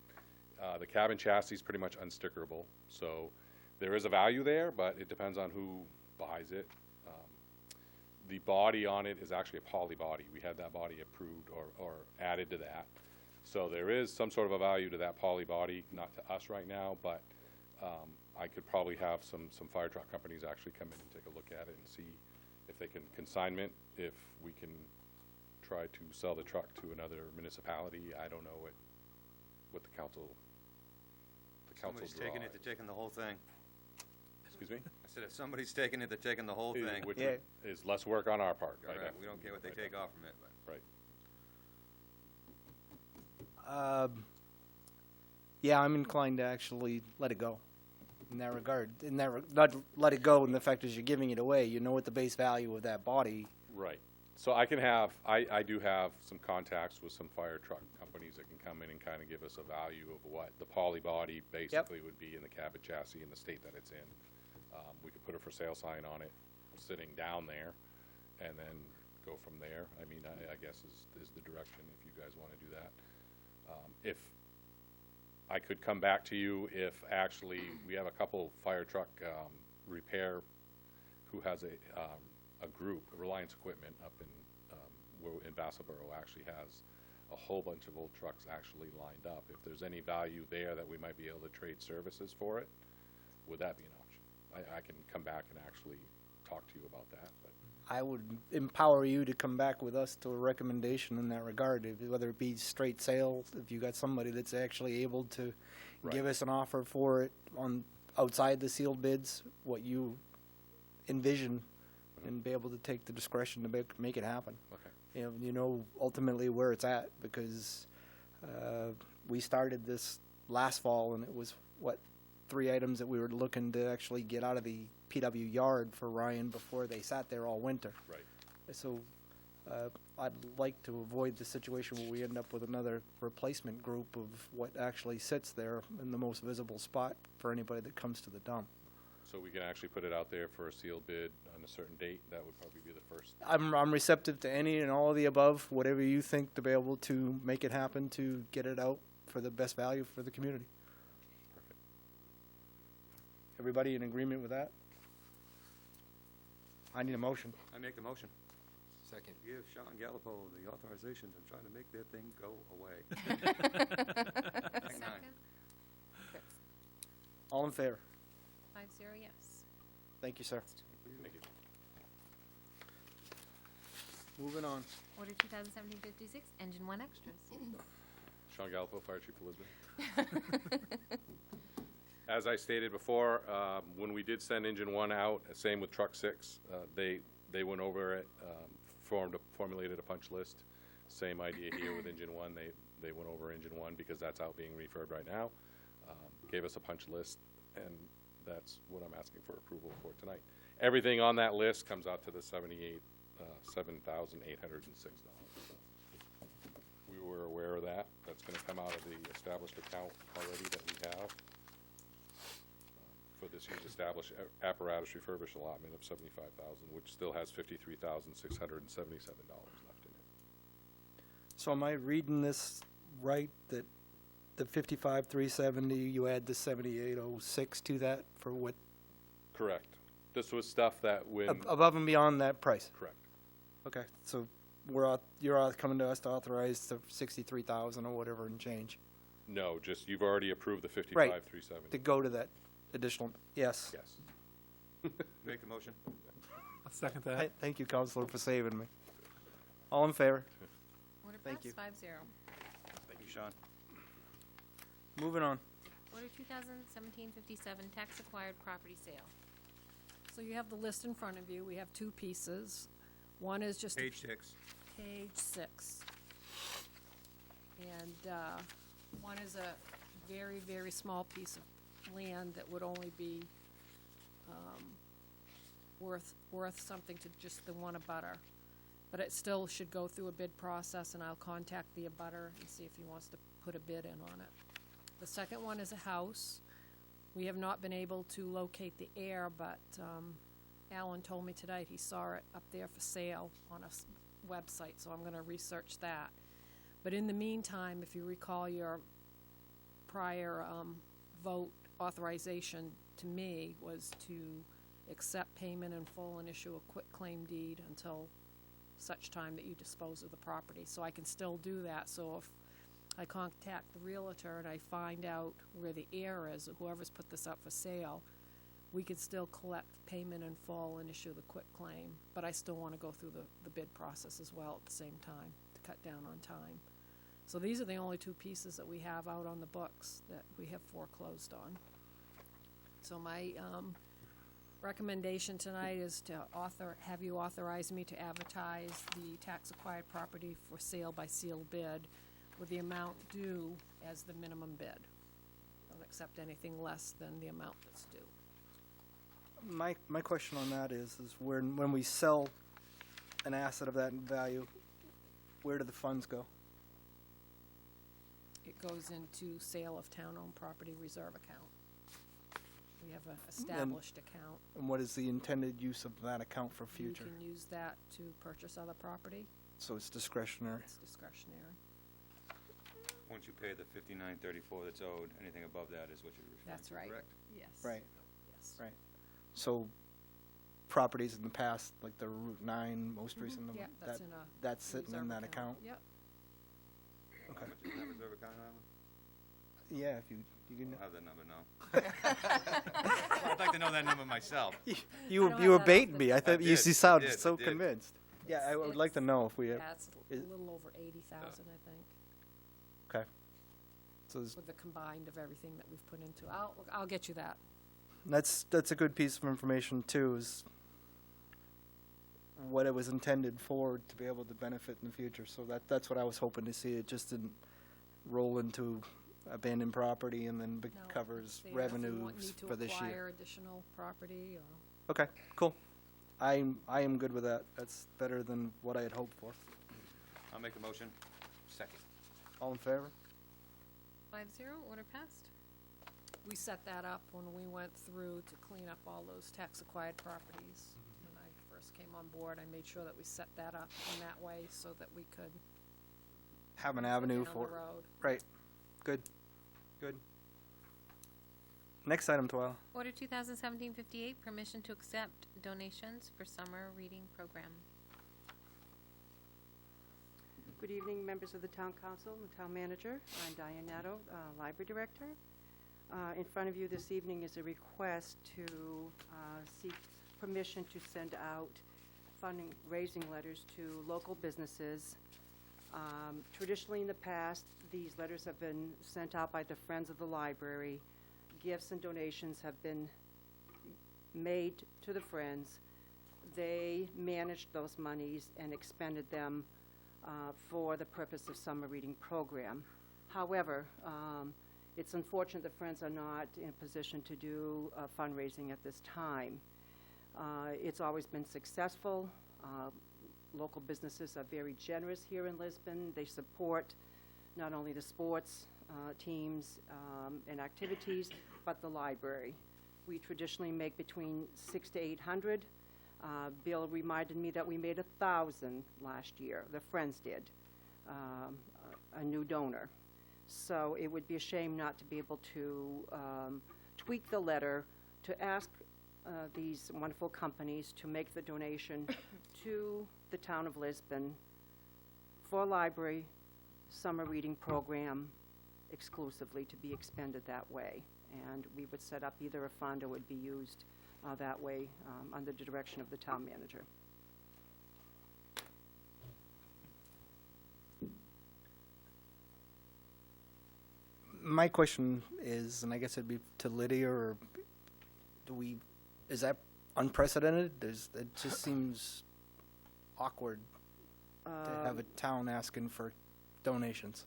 Speaker 2: The cabin chassis is pretty much unstickerable. So there is a value there, but it depends on who buys it. The body on it is actually a poly body. We had that body approved or added to that. So there is some sort of a value to that poly body, not to us right now, but I could probably have some fire truck companies actually come in and take a look at it and see if they can consignment, if we can try to sell the truck to another municipality. I don't know what the council
Speaker 15: Somebody's taking it, they're taking the whole thing.
Speaker 2: Excuse me?
Speaker 15: I said, if somebody's taking it, they're taking the whole thing.
Speaker 2: Which is less work on our part.
Speaker 15: Correct. We don't care what they take off from it, but.
Speaker 2: Right.
Speaker 1: Yeah, I'm inclined to actually let it go in that regard. Not let it go in the fact is you're giving it away. You know what the base value of that body.
Speaker 2: Right. So I do have some contacts with some fire truck companies that can come in and kind of give us a value of what the poly body basically would be in the cabin chassis in the state that it's in. We could put a for sale sign on it sitting down there and then go from there. I mean, I guess is the direction if you guys want to do that. If I could come back to you if actually we have a couple fire truck repair who has a group, Reliance Equipment up in Vassalboro actually has a whole bunch of old trucks actually lined up. If there's any value there that we might be able to trade services for it, would that be an option? I can come back and actually talk to you about that. But
Speaker 1: I would empower you to come back with us to a recommendation in that regard, whether it be straight sale, if you got somebody that's actually able to give us an offer for it on outside the sealed bids, what you envision, and be able to take the discretion to make it happen.
Speaker 2: Okay.
Speaker 1: You know ultimately where it's at, because we started this last fall and it was 3 items that we were looking to actually get out of the PW yard for Ryan before they sat there all winter.
Speaker 2: Right.
Speaker 1: So I'd like to avoid the situation where we end up with another replacement group of what actually sits there in the most visible spot for anybody that comes to the dump.
Speaker 2: So we can actually put it out there for a sealed bid on a certain date. That would probably be the first.
Speaker 1: I'm receptive to any and all of the above, whatever you think to be able to make it happen to get it out for the best value for the community.
Speaker 2: Perfect.
Speaker 1: Everybody in agreement with that? I need a motion.
Speaker 15: I make the motion.
Speaker 11: Second.
Speaker 15: Give Sean Gallipo the authorization to try to make their thing go away. Hang on.
Speaker 3: Second?
Speaker 1: All in favor?
Speaker 3: 5-0, yes.
Speaker 1: Thank you, sir.
Speaker 2: Thank you.
Speaker 1: Moving on.
Speaker 3: Order 2017-56, Engine 1 extras.
Speaker 2: Sean Gallipo, Fire Chief of Lisbon. As I stated before, when we did send Engine 1 out, same with Truck 6, they went over it, formulated a punch list. Same idea here with Engine 1. They went over Engine 1 because that's out being refurbed right now. Gave us a punch list, and that's what I'm asking for approval for tonight. Everything on that list comes out to the $7,806. We were aware of that. That's going to come out of the established account already that we have for this year's established apparatus refurbished allotment of $75,000, which still has $53,677 left in it.
Speaker 1: So am I reading this right, that the 55,370, you add the 78,06 to that for what,
Speaker 2: Correct. This was stuff that when...
Speaker 1: above and beyond that price?
Speaker 2: Correct.
Speaker 1: Okay, so you're coming to us to authorize the 63,000 or whatever and change,
Speaker 2: No, just you've already approved the
Speaker 1: to
Speaker 2: 55,370.
Speaker 1: go to that additional, yes.
Speaker 2: Yes.
Speaker 15: Make the motion.
Speaker 7: I'll second that.
Speaker 1: Thank you, Counselor, for saving me. All in favor?
Speaker 3: Order
Speaker 1: Thank you.
Speaker 3: passed 5-0.
Speaker 15: Thank you, Sean.
Speaker 1: Moving on.
Speaker 3: Order 2017-57, tax acquired property sale.
Speaker 8: So you have the list in front of you. We have two pieces. One is just.
Speaker 15: Page 6.
Speaker 8: Page 6. And one is a very, very small piece of land that would only be worth something to just the one abutter. But it still should go through a bid process, and I'll contact the abutter and see if he wants to put a bid in on it. The second one is a house. We have not been able to locate the heir, but Alan told me tonight he saw it up there for sale on a website, so I'm going to research that. But in the meantime, if you recall your prior vote authorization to me was to accept payment in full and issue a quitclaim deed until such time that you dispose of the property. So I can still do that. So if I contact the realtor and I find out where the heir is, or whoever's put this up for sale, we could still collect payment in full and issue the quitclaim. But I still want to go through the bid process as well at the same time to cut down on time. So these are the only two pieces that we have out on the books that we have foreclosed on. So my recommendation tonight is to have you authorize me to advertise the tax acquired property for sale by sealed bid with the amount due as the minimum bid. Don't accept anything less than the amount that's due.
Speaker 1: My question on that is when we sell an asset of that value, where do the funds go?
Speaker 8: It goes into sale of town-owned property reserve account. We have an established account.
Speaker 1: And what is the intended use of that account for future?
Speaker 8: You can use that to purchase other property.
Speaker 1: So it's discretionary?
Speaker 8: It's discretionary.
Speaker 15: Once you pay the $59.34 that's owed, anything above that is what you're referring to,
Speaker 8: That's right.
Speaker 15: correct?
Speaker 8: Yes.
Speaker 1: Right,
Speaker 8: Yes.
Speaker 1: right. So properties in the past, like the Route 9 most recent,
Speaker 8: Yeah, that's in a
Speaker 1: that's sitting in
Speaker 8: reserve
Speaker 1: that account?
Speaker 8: Yep.
Speaker 15: How much is in that reserve account, Alan?
Speaker 1: Yeah, if you
Speaker 15: I
Speaker 1: can.
Speaker 15: don't have that number now. I'd like to know that number myself.
Speaker 1: You
Speaker 8: don't
Speaker 1: were
Speaker 8: have that
Speaker 1: baiting
Speaker 8: off
Speaker 1: me. I
Speaker 15: I
Speaker 1: thought you
Speaker 15: did,
Speaker 1: sounded
Speaker 15: I
Speaker 1: so
Speaker 15: did.
Speaker 1: convinced. Yeah, I would like to know if we have.
Speaker 8: Yeah, it's a
Speaker 1: is-
Speaker 8: little over 80,000, I think,
Speaker 1: Okay. So
Speaker 8: with the combined of everything that we've put into. I'll get you that.
Speaker 1: that's a good piece of information too, is what it was intended for to be able to benefit in the future. So that's what I was hoping to see. It just didn't roll into abandoned property and then
Speaker 8: No,
Speaker 1: covers
Speaker 8: it's there if you
Speaker 1: revenues
Speaker 8: need to
Speaker 1: for this
Speaker 8: acquire
Speaker 1: year.
Speaker 8: additional property or.
Speaker 1: Okay, cool. I am good with that. That's better than what I had hoped for.
Speaker 15: I'll make a motion.
Speaker 11: Second.
Speaker 1: All in favor?
Speaker 3: 5-0, order passed.
Speaker 8: We set that up when we went through to clean up all those tax-acquired properties. When I first came on board, I made sure that we set that up in that way so that we could
Speaker 1: Have an
Speaker 8: put
Speaker 1: avenue
Speaker 8: it on
Speaker 1: for,
Speaker 8: the road.
Speaker 1: right. Good, good. Next item, Twyla.
Speaker 3: Order 2017-58, permission to accept donations for summer reading program.
Speaker 16: Good evening, members of the Town Council and the Town Manager. I'm Diane Nato, Library Director. In front of you this evening is a request to seek permission to send out funding raising letters to local businesses. Traditionally in the past, these letters have been sent out by the Friends of the Library. Gifts and donations have been made to the Friends. They managed those monies and expended them for the purpose of summer reading program. However, it's unfortunate the Friends are not in a position to do fundraising at this time. It's always been successful. Local businesses are very generous here in Lisbon. They support not only the sports teams and activities, but the library. We traditionally make between 600 to 800. Bill reminded me that we made 1,000 last year. The Friends did, a new donor. So it would be a shame not to be able to tweak the letter to ask these wonderful companies to make the donation to the town of Lisbon for library summer reading program exclusively to be expended that way. And we would set up either a fund or would be used that way under the direction of the town manager.
Speaker 1: My question is, and I guess it'd be to Lydia, or is that unprecedented? It just seems awkward to have a town asking for donations.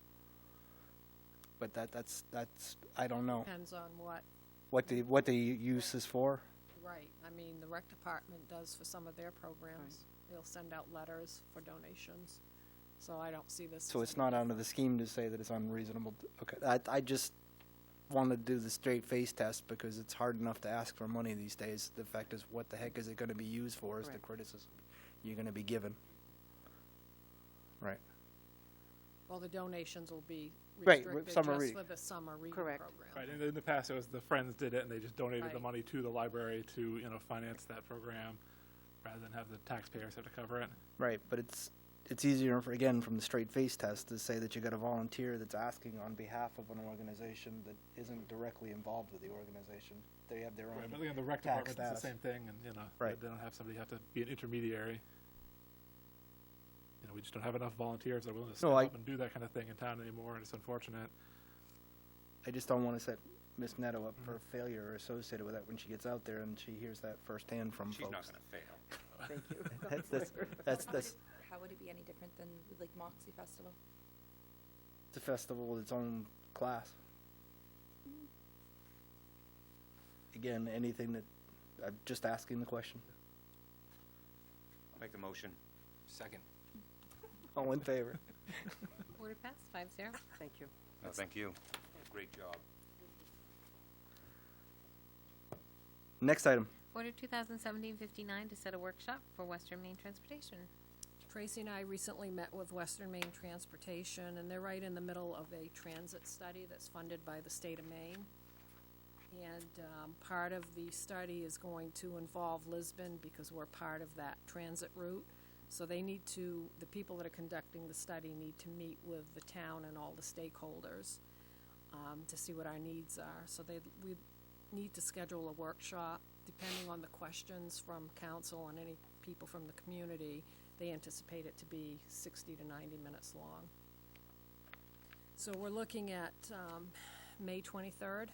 Speaker 1: But that's I don't know
Speaker 8: Depends on
Speaker 1: what the use is for.
Speaker 8: right, I mean, the rec department does for some of their programs. They'll send out letters for donations. So I don't see this.
Speaker 1: So
Speaker 8: as
Speaker 1: it's
Speaker 8: any
Speaker 1: not under the scheme to say that it's unreasonable. Okay, I just want to do the straight face test because it's hard enough to ask for money these days. The fact is, what the heck is it going to be used for is the
Speaker 16: Correct.
Speaker 1: criticism you're going to be given. Right.
Speaker 8: Well, the donations will be
Speaker 1: Right,
Speaker 8: restricted
Speaker 1: summer
Speaker 8: just
Speaker 1: reading.
Speaker 8: for the summer reading
Speaker 16: Correct.
Speaker 8: program.
Speaker 7: Right, and in the past, it was the Friends did it, and they just donated the
Speaker 8: Right.
Speaker 7: money to the library to, finance that program, rather than have the taxpayers have to cover it.
Speaker 1: Right, but it's easier, again, from the straight face test to say that you got a volunteer that's asking on behalf of an organization that isn't directly involved with the organization. They have their own
Speaker 7: Right, but again, the rec
Speaker 1: tax
Speaker 7: department does the
Speaker 1: status.
Speaker 7: same thing, and,
Speaker 1: Right.
Speaker 7: they don't have somebody have to be an intermediary. We just don't have enough volunteers that are willing to step
Speaker 1: No,
Speaker 7: up and do that kind of thing in town anymore, and it's unfortunate.
Speaker 1: I just don't want to set Miss Netto up for failure associated with that when she gets out there and she hears that firsthand from
Speaker 15: She's
Speaker 1: folks.
Speaker 15: not gonna fail.
Speaker 16: Thank you.
Speaker 1: That's
Speaker 4: How would it be any different than like Moxie Festival?
Speaker 1: it's a festival with its own class. Again, anything that, I'm just asking the question.
Speaker 15: I'll make the motion.
Speaker 11: Second.
Speaker 1: All in favor?
Speaker 3: Order passed, 5-0.
Speaker 16: Thank you.
Speaker 15: No, thank you. Great job.
Speaker 1: Next item.
Speaker 3: Order 2017-59 to set a workshop for Western Maine Transportation.
Speaker 8: Tracy and I recently met with Western Maine Transportation, and they're right in the middle of a transit study that's funded by the state of Maine. And part of the study is going to involve Lisbon because we're part of that transit route. So they need to, the people that are conducting the study need to meet with the town and all the stakeholders to see what our needs are. So we need to schedule a workshop. Depending on the questions from council and any people from the community, they anticipate it to be 60 to 90 minutes long. So we're looking at May 23rd.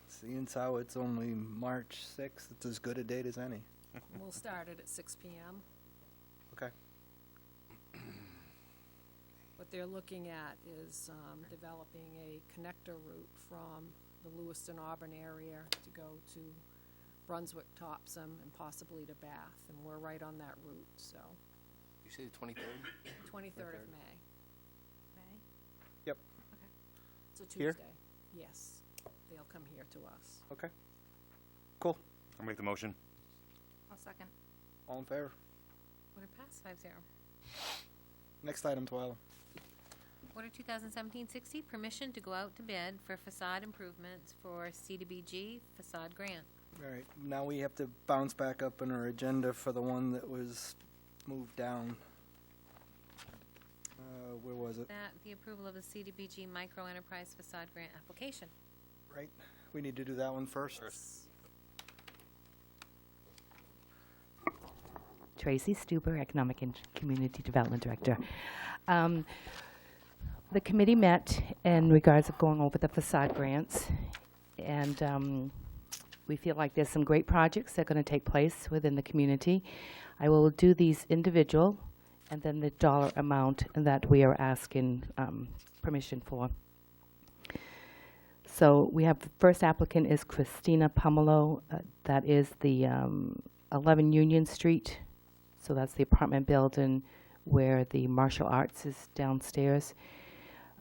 Speaker 1: Seeing as how it's only March 6th, it's as good a date as any.
Speaker 8: We'll start it at 6 p.m.
Speaker 1: Okay.
Speaker 8: What they're looking at is developing a connector route from the Lewiston Auburn area to go to Brunswick, Topsom, and possibly to Bath, and we're right on that route, so.
Speaker 11: You say the 23rd?
Speaker 8: 23rd of May.
Speaker 3: May?
Speaker 1: Yep.
Speaker 8: It's a
Speaker 1: Here?
Speaker 8: Tuesday. Yes. They'll come here to us.
Speaker 1: Okay. Cool.
Speaker 15: I'll make the motion.
Speaker 4: I'll second.
Speaker 1: All in favor?
Speaker 3: Order passed, 5-0.
Speaker 1: Next item, Twyla.
Speaker 3: Order 2017-60, permission to go out to bid for facade improvements for CDBG facade grant.
Speaker 1: All right, now we have to bounce back up on our agenda for the one that was moved down. Where was it?
Speaker 3: That, the approval of the CDBG micro enterprise facade grant application.
Speaker 1: Right, we need to do that one first.
Speaker 12: Tracy Stuber, Economic and Community Development Director. The committee met in regards of going over the facade grants, and we feel like there's some great projects that are going to take place within the community. I will do these individual, and then the dollar amount that we are asking permission for. So we have the first applicant is Christina Pomelo. That is the 11 Union Street. So that's the apartment building where the martial arts is downstairs.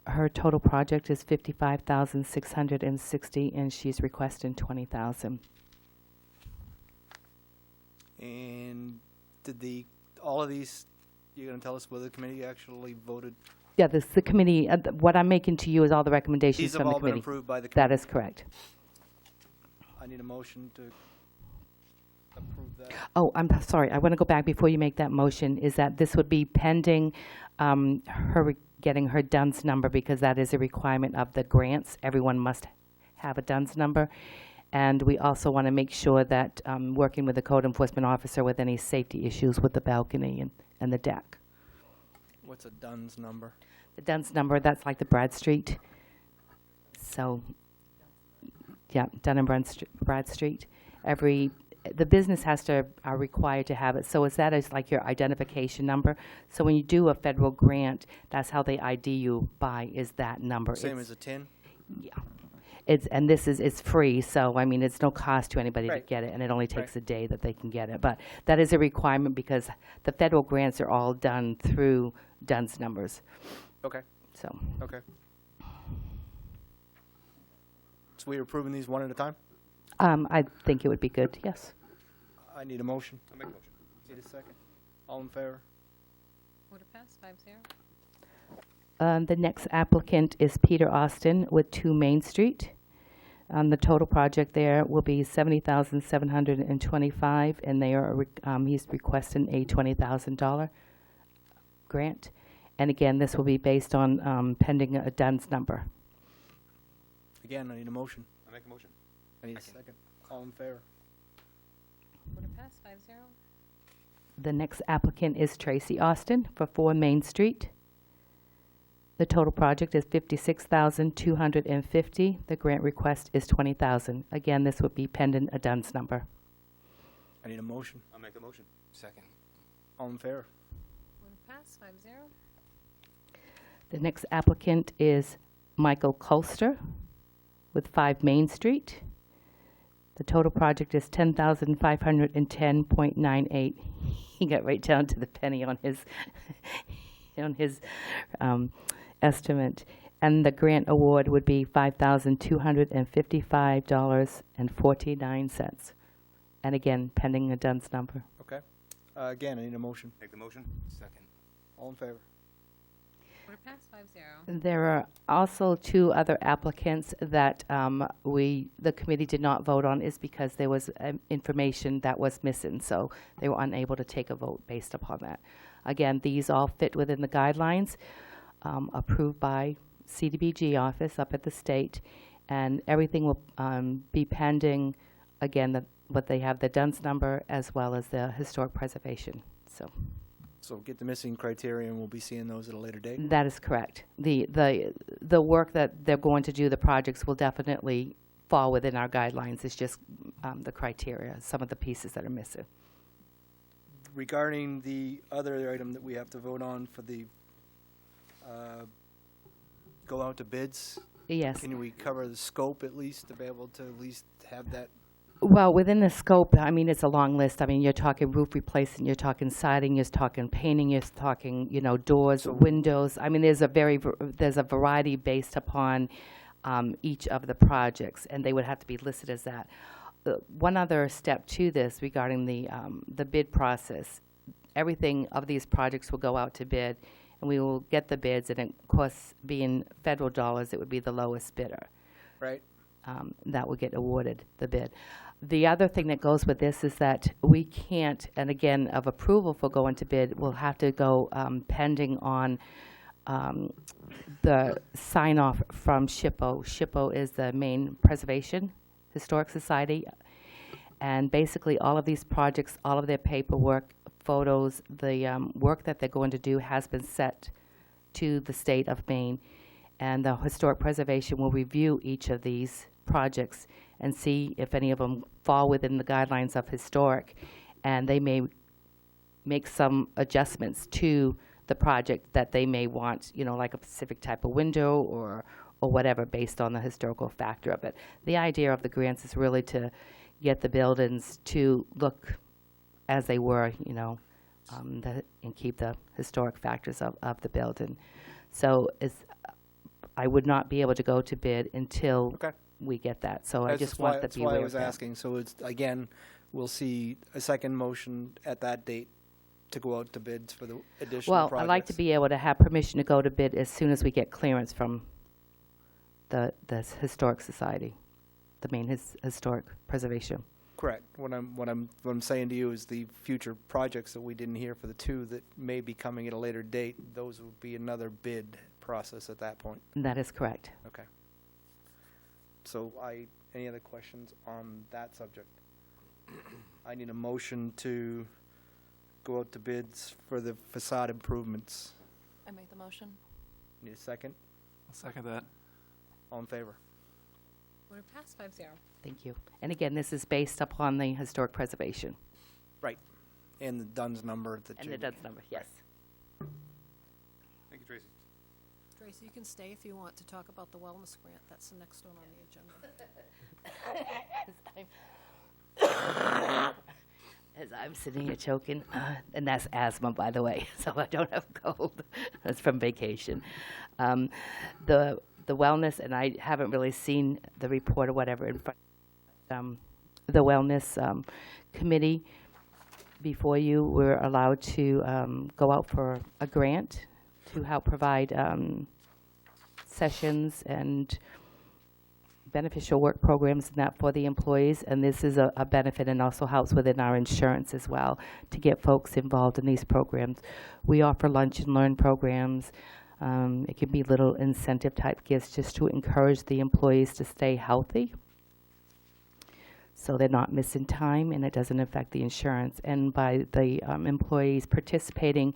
Speaker 12: Her total project is $55,660, and she's requesting $20,000.
Speaker 1: And did all of these, you're going to tell us whether the committee actually voted?
Speaker 12: Yeah, this the committee. What I'm making to you is all the recommendations
Speaker 1: These have
Speaker 12: from the
Speaker 1: all been
Speaker 12: committee.
Speaker 1: approved by the
Speaker 12: That
Speaker 1: committee?
Speaker 12: is correct.
Speaker 1: I need a motion to approve that.
Speaker 12: Oh, I'm sorry. I want to go back before you make that motion. Is that this would be pending her getting her DUNS number, because that is a requirement of the grants. Everyone must have a DUNS number. And we also want to make sure that working with the code enforcement officer with any safety issues with the balcony and the deck.
Speaker 1: What's a DUNS number?
Speaker 12: The DUNS number, that's like the Bradstreet. So, yeah, Dun and Bradstreet. The business are required to have it. So that is like your identification number. So when you do a federal grant, that's how they ID you by, is that number.
Speaker 1: Same as a TIN?
Speaker 12: Yeah. It's free, so I mean, it's no cost to anybody to
Speaker 1: Right.
Speaker 12: get it, and it only takes
Speaker 1: Right.
Speaker 12: a day that they can get it. But that is a requirement because the federal grants are all done through DUNS numbers.
Speaker 1: Okay,
Speaker 12: So,
Speaker 1: okay. So we're approving these one at a time?
Speaker 12: I think it would be good, yes.
Speaker 1: I need a motion.
Speaker 15: I'll make the motion.
Speaker 1: Need a second? All in favor?
Speaker 3: Order passed, 5-0.
Speaker 12: The next applicant is Peter Austin with 2 Main Street. The total project there will be $70,725, and they are he's requesting a $20,000 grant. And again, this will be based on pending a DUNS number.
Speaker 1: Again, I need a motion.
Speaker 15: I'll make the motion.
Speaker 1: I need a second. All in favor?
Speaker 3: Order passed, 5-0.
Speaker 12: The next applicant is Tracy Austin for 4 Main Street. The total project is $56,250. The grant request is $20,000. Again, this would be pending a DUNS number.
Speaker 1: I need a motion.
Speaker 15: I'll make the motion.
Speaker 11: Second.
Speaker 1: All in favor?
Speaker 3: Order passed, 5-0.
Speaker 12: The next applicant is Michael Colster with 5 Main Street. The total project is $10,510.98. He got right down to the penny on his estimate. And the grant award would be $5,255.49. And again, pending a DUNS number.
Speaker 1: Okay. Again, I need a motion.
Speaker 15: Make the motion.
Speaker 11: Second.
Speaker 1: All in favor?
Speaker 3: Order passed, 5-0.
Speaker 12: There are also 2 other applicants that the committee did not vote on, is because there was information that was missing, so they were unable to take a vote based upon that. Again, these all fit within the guidelines approved by CDBG office up at the state, and everything will be pending, again, what they have, the DUNS number as well as the historic preservation.
Speaker 1: So get the missing criteria, and we'll be seeing those at a later date?
Speaker 12: That is correct. The work that they're going to do, the projects will definitely fall within our guidelines. It's just the criteria, some of the pieces that are missing.
Speaker 1: Regarding the other item that we have to vote on for the go out to bids,
Speaker 12: Yes.
Speaker 1: Can we cover the scope at least, to be able to at least have that?
Speaker 12: Well, within the scope, I mean, it's a long list. I mean, you're talking roof replacement, you're talking siding, you're talking painting, you're talking, doors, windows. I mean, there's a variety based upon each of the projects, and they would have to be listed as that. One other step to this regarding the bid process, everything of these projects will go out to bid, and we will get the bids, and of course, being federal dollars, it would be the lowest bidder.
Speaker 1: Right.
Speaker 12: That will get awarded the bid. The other thing that goes with this is that we can't, and again, of approval for going to bid, we'll have to go pending on the sign-off from SHPO. SHPO is the Maine Preservation Historic Society. And basically, all of these projects, all of their paperwork, photos, the work that they're going to do has been set to the state of Maine. And the Historic Preservation will review each of these projects and see if any of them fall within the guidelines of historic, and they may make some adjustments to the project that they may want, like a specific type of window or whatever, based on the historical factor of it. The idea of the grants is really to get the buildings to look as they were, and keep the historic factors of the building. So I would not be able to go to bid until we get that. So I just want to be aware of that.
Speaker 1: That's why I was asking. So it's, again, we'll see a second motion at that date to go out to bids for the additional projects.
Speaker 12: Well, I'd like to be able to have permission to go to bid as soon as we get clearance from the Historic Society, the Maine Historic Preservation.
Speaker 1: Correct. What I'm saying to you is the future projects that we didn't hear for the two that may be coming at a later date, those will be another bid process at that point.
Speaker 12: That is correct.
Speaker 1: Okay. So any other questions on that subject? I need a motion to go out to bids for the facade improvements.
Speaker 4: I make the motion.
Speaker 1: Need a second?
Speaker 7: I'll second that.
Speaker 1: All in favor?
Speaker 3: Would have passed 5-0.
Speaker 12: Thank you. And again, this is based upon the historic preservation.
Speaker 1: Right. And the DUNS number that
Speaker 12: And the DUNS number, yes.
Speaker 15: Thank you, Tracy.
Speaker 8: Tracy, you can stay if you want to talk about the wellness grant. That's the next one on the agenda.
Speaker 12: As I'm sitting here choking, and that's asthma, by the way, so I don't have a cold. That's from vacation. The wellness, and I haven't really seen the report or whatever in front. The wellness committee before you, we're allowed to go out for a grant to help provide sessions and beneficial work programs and that for the employees, and this is a benefit and also helps within our insurance as well to get folks involved in these programs. We offer lunch and learn programs. It can be little incentive type gifts just to encourage the employees to stay healthy so they're not missing time and it doesn't affect the insurance. And by the employees participating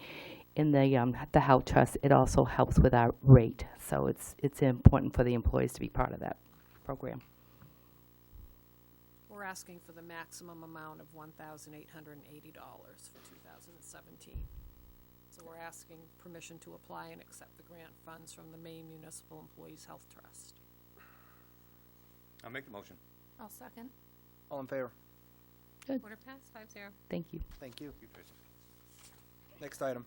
Speaker 12: in the health trust, it also helps with our rate. So it's important for the employees to be part of that program.
Speaker 8: We're asking for the maximum amount of $1,880 for 2017. So we're asking permission to apply and accept the grant funds from the Maine Municipal Employees Health Trust.
Speaker 15: I'll make the motion.
Speaker 4: I'll second.
Speaker 1: All in favor?
Speaker 12: Good.
Speaker 3: Would have passed 5-0.
Speaker 12: Thank you.
Speaker 1: Thank you.
Speaker 15: Thank you, Tracy.
Speaker 1: Next item.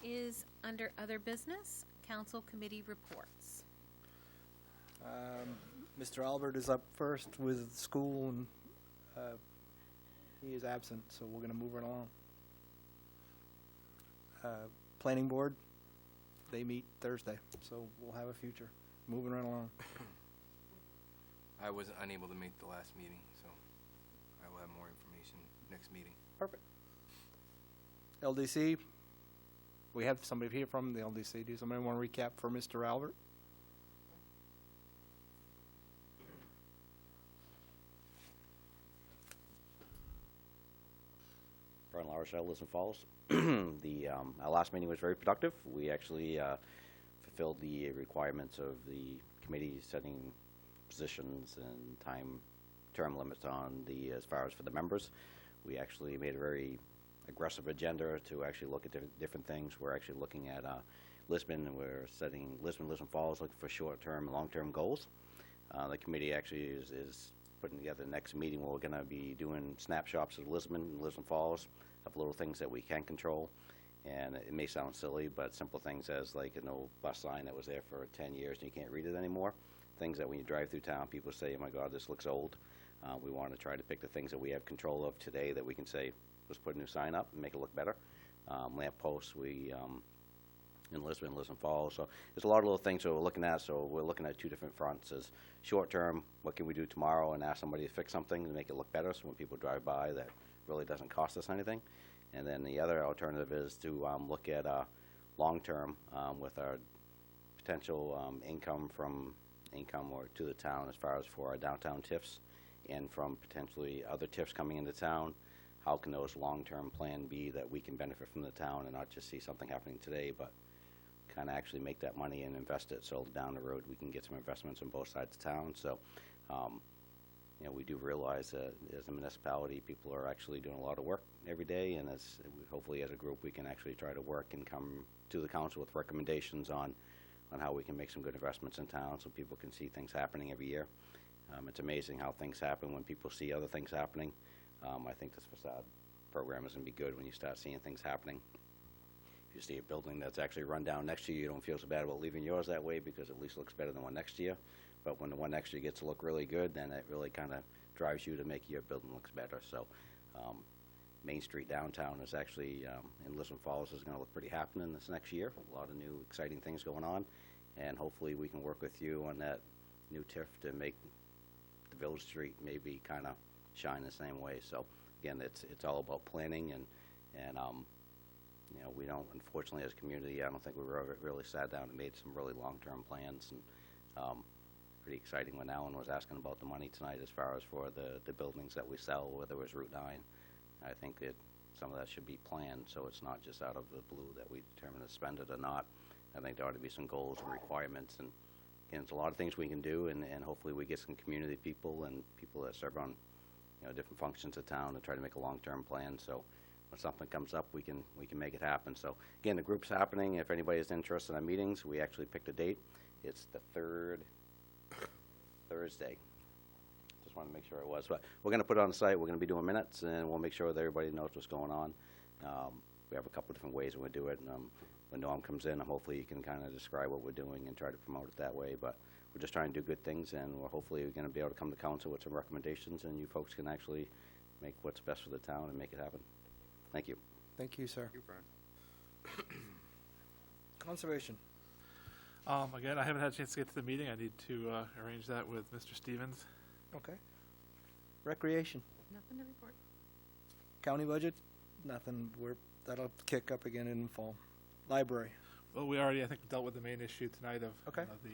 Speaker 3: Is under other business, council committee reports.
Speaker 1: Mr. Albert is up first with school, and he is absent, so we're going to move right along. Planning board, they meet Thursday, so we'll have a future. Moving right along.
Speaker 11: I was unable to make the last meeting, so I will have more information next meeting.
Speaker 1: Perfect. LDC, we have somebody here from the LDC. Do somebody want to recap for Mr. Albert?
Speaker 17: Brian LaRochelle, Lisbon Falls. Our last meeting was very productive. We actually fulfilled the requirements of the committee setting positions and term limits on as far as for the members. We actually made a very aggressive agenda to actually look at different things. We're actually looking at Lisbon, and we're setting Lisbon Falls, looking for short-term and long-term goals. The committee actually is putting together the next meeting where we're going to be doing snapshots of Lisbon and Lisbon Falls, of little things that we can control. And it may sound silly, but simple things as like an old bus sign that was there for 10 years and you can't read it anymore. Things that when you drive through town, people say, oh my God, this looks old. We want to try to pick the things that we have control of today that we can say, let's put a new sign up and make it look better. Lamp posts, in Lisbon Falls. So there's a lot of little things that we're looking at. So we're looking at two different fronts. As short term, what can we do tomorrow and ask somebody to fix something to make it look better so when people drive by that really doesn't cost us anything. And then the other alternative is to look at long term with our potential income or to the town as far as for our downtown TIFs and from potentially other TIFs coming into town. How can those long-term plan be that we can benefit from the town and not just see something happening today, but kind of actually make that money and invest it so down the road we can get some investments on both sides of town. So, you know, we do realize that as a municipality, people are actually doing a lot of work every day, and hopefully as a group we can actually try to work and come to the council with recommendations on how we can make some good investments in town so people can see things happening every year. It's amazing how things happen when people see other things happening. I think this facade program is going to be good when you start seeing things happening. If you see a building that's actually run down next to you, you don't feel so bad about leaving yours that way because it at least looks better than the one next to you. But when the one next to you gets to look really good, then it really kind of drives you to make your building looks better. So Main Street downtown is actually, in Lisbon Falls, is going to look pretty happening this next year. A lot of new exciting things going on. And hopefully we can work with you on that new TIF to make the Village Street maybe kind of shine the same way. So again, it's all about planning and you know, we don't, unfortunately, as a community, I don't think we really sat down and made some really long-term plans. And pretty exciting when Alan was asking about the money tonight as far as for the buildings that we sell, whether it was Route 9. I think that some of that should be planned, so it's not just out of the blue that we determine to spend it or not. I think there ought to be some goals and requirements, and there's a lot of things we can do, and hopefully we get some community people and people that serve on, you know, different functions of town to try to make a long-term plan. So when something comes up, we can make it happen. So again, the group's happening. If anybody is interested in our meetings, we actually picked a date. It's the third Thursday. Just wanted to make sure it was. But we're going to put it on the site. We're going to be doing minutes, and we'll make sure that everybody knows what's going on. We have a couple different ways we're going to do it. And when Norm comes in, hopefully he can kind of describe what we're doing and try to promote it that way. But we're just trying to do good things, and we're hopefully going to be able to come to council with some recommendations, and you folks can actually make what's best for the town and make it happen. Thank you.
Speaker 1: Thank you, sir.
Speaker 15: Thank you, Brian.
Speaker 1: Conservation.
Speaker 7: Again, I haven't had a chance to get to the meeting. I need to arrange that with Mr. Stevens.
Speaker 1: Okay. Recreation.
Speaker 10: Nothing to report.
Speaker 1: County budget, nothing. That'll kick up again in fall. Library.
Speaker 7: Well, we already, I think, dealt with the main issue tonight of
Speaker 1: Okay.
Speaker 7: The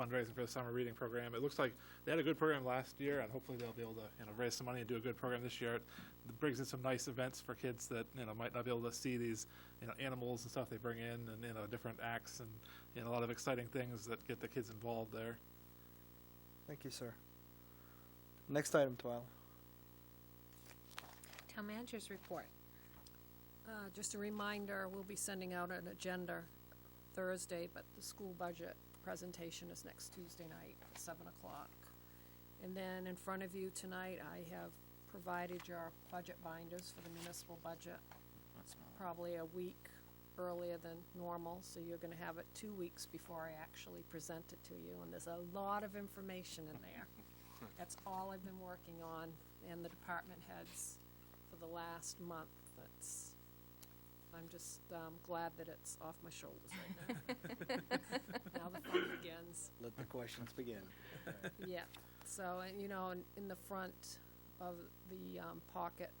Speaker 7: fundraising for the summer reading program. It looks like they had a good program last year, and hopefully they'll be able to, you know, raise some money and do a good program this year. It brings in some nice events for kids that, you know, might not be able to see these, you know, animals and stuff they bring in, and, you know, different acts and, you know, a lot of exciting things that get the kids involved there.
Speaker 1: Thank you, sir. Next item, Twyla.
Speaker 3: Town Manager's report.
Speaker 8: Just a reminder, we'll be sending out an agenda Thursday, but the school budget presentation is next Tuesday night at 7 o'clock. And then in front of you tonight, I have provided your budget binders for the municipal budget. It's probably a week earlier than normal, so you're going to have it 2 weeks before I actually present it to you. And there's a lot of information in there. That's all I've been working on, and the department heads for the last month. I'm just glad that it's off my shoulders right now. Now the fun begins.
Speaker 1: Let the questions begin.
Speaker 8: Yeah, so, and, you know, in the front of the pocket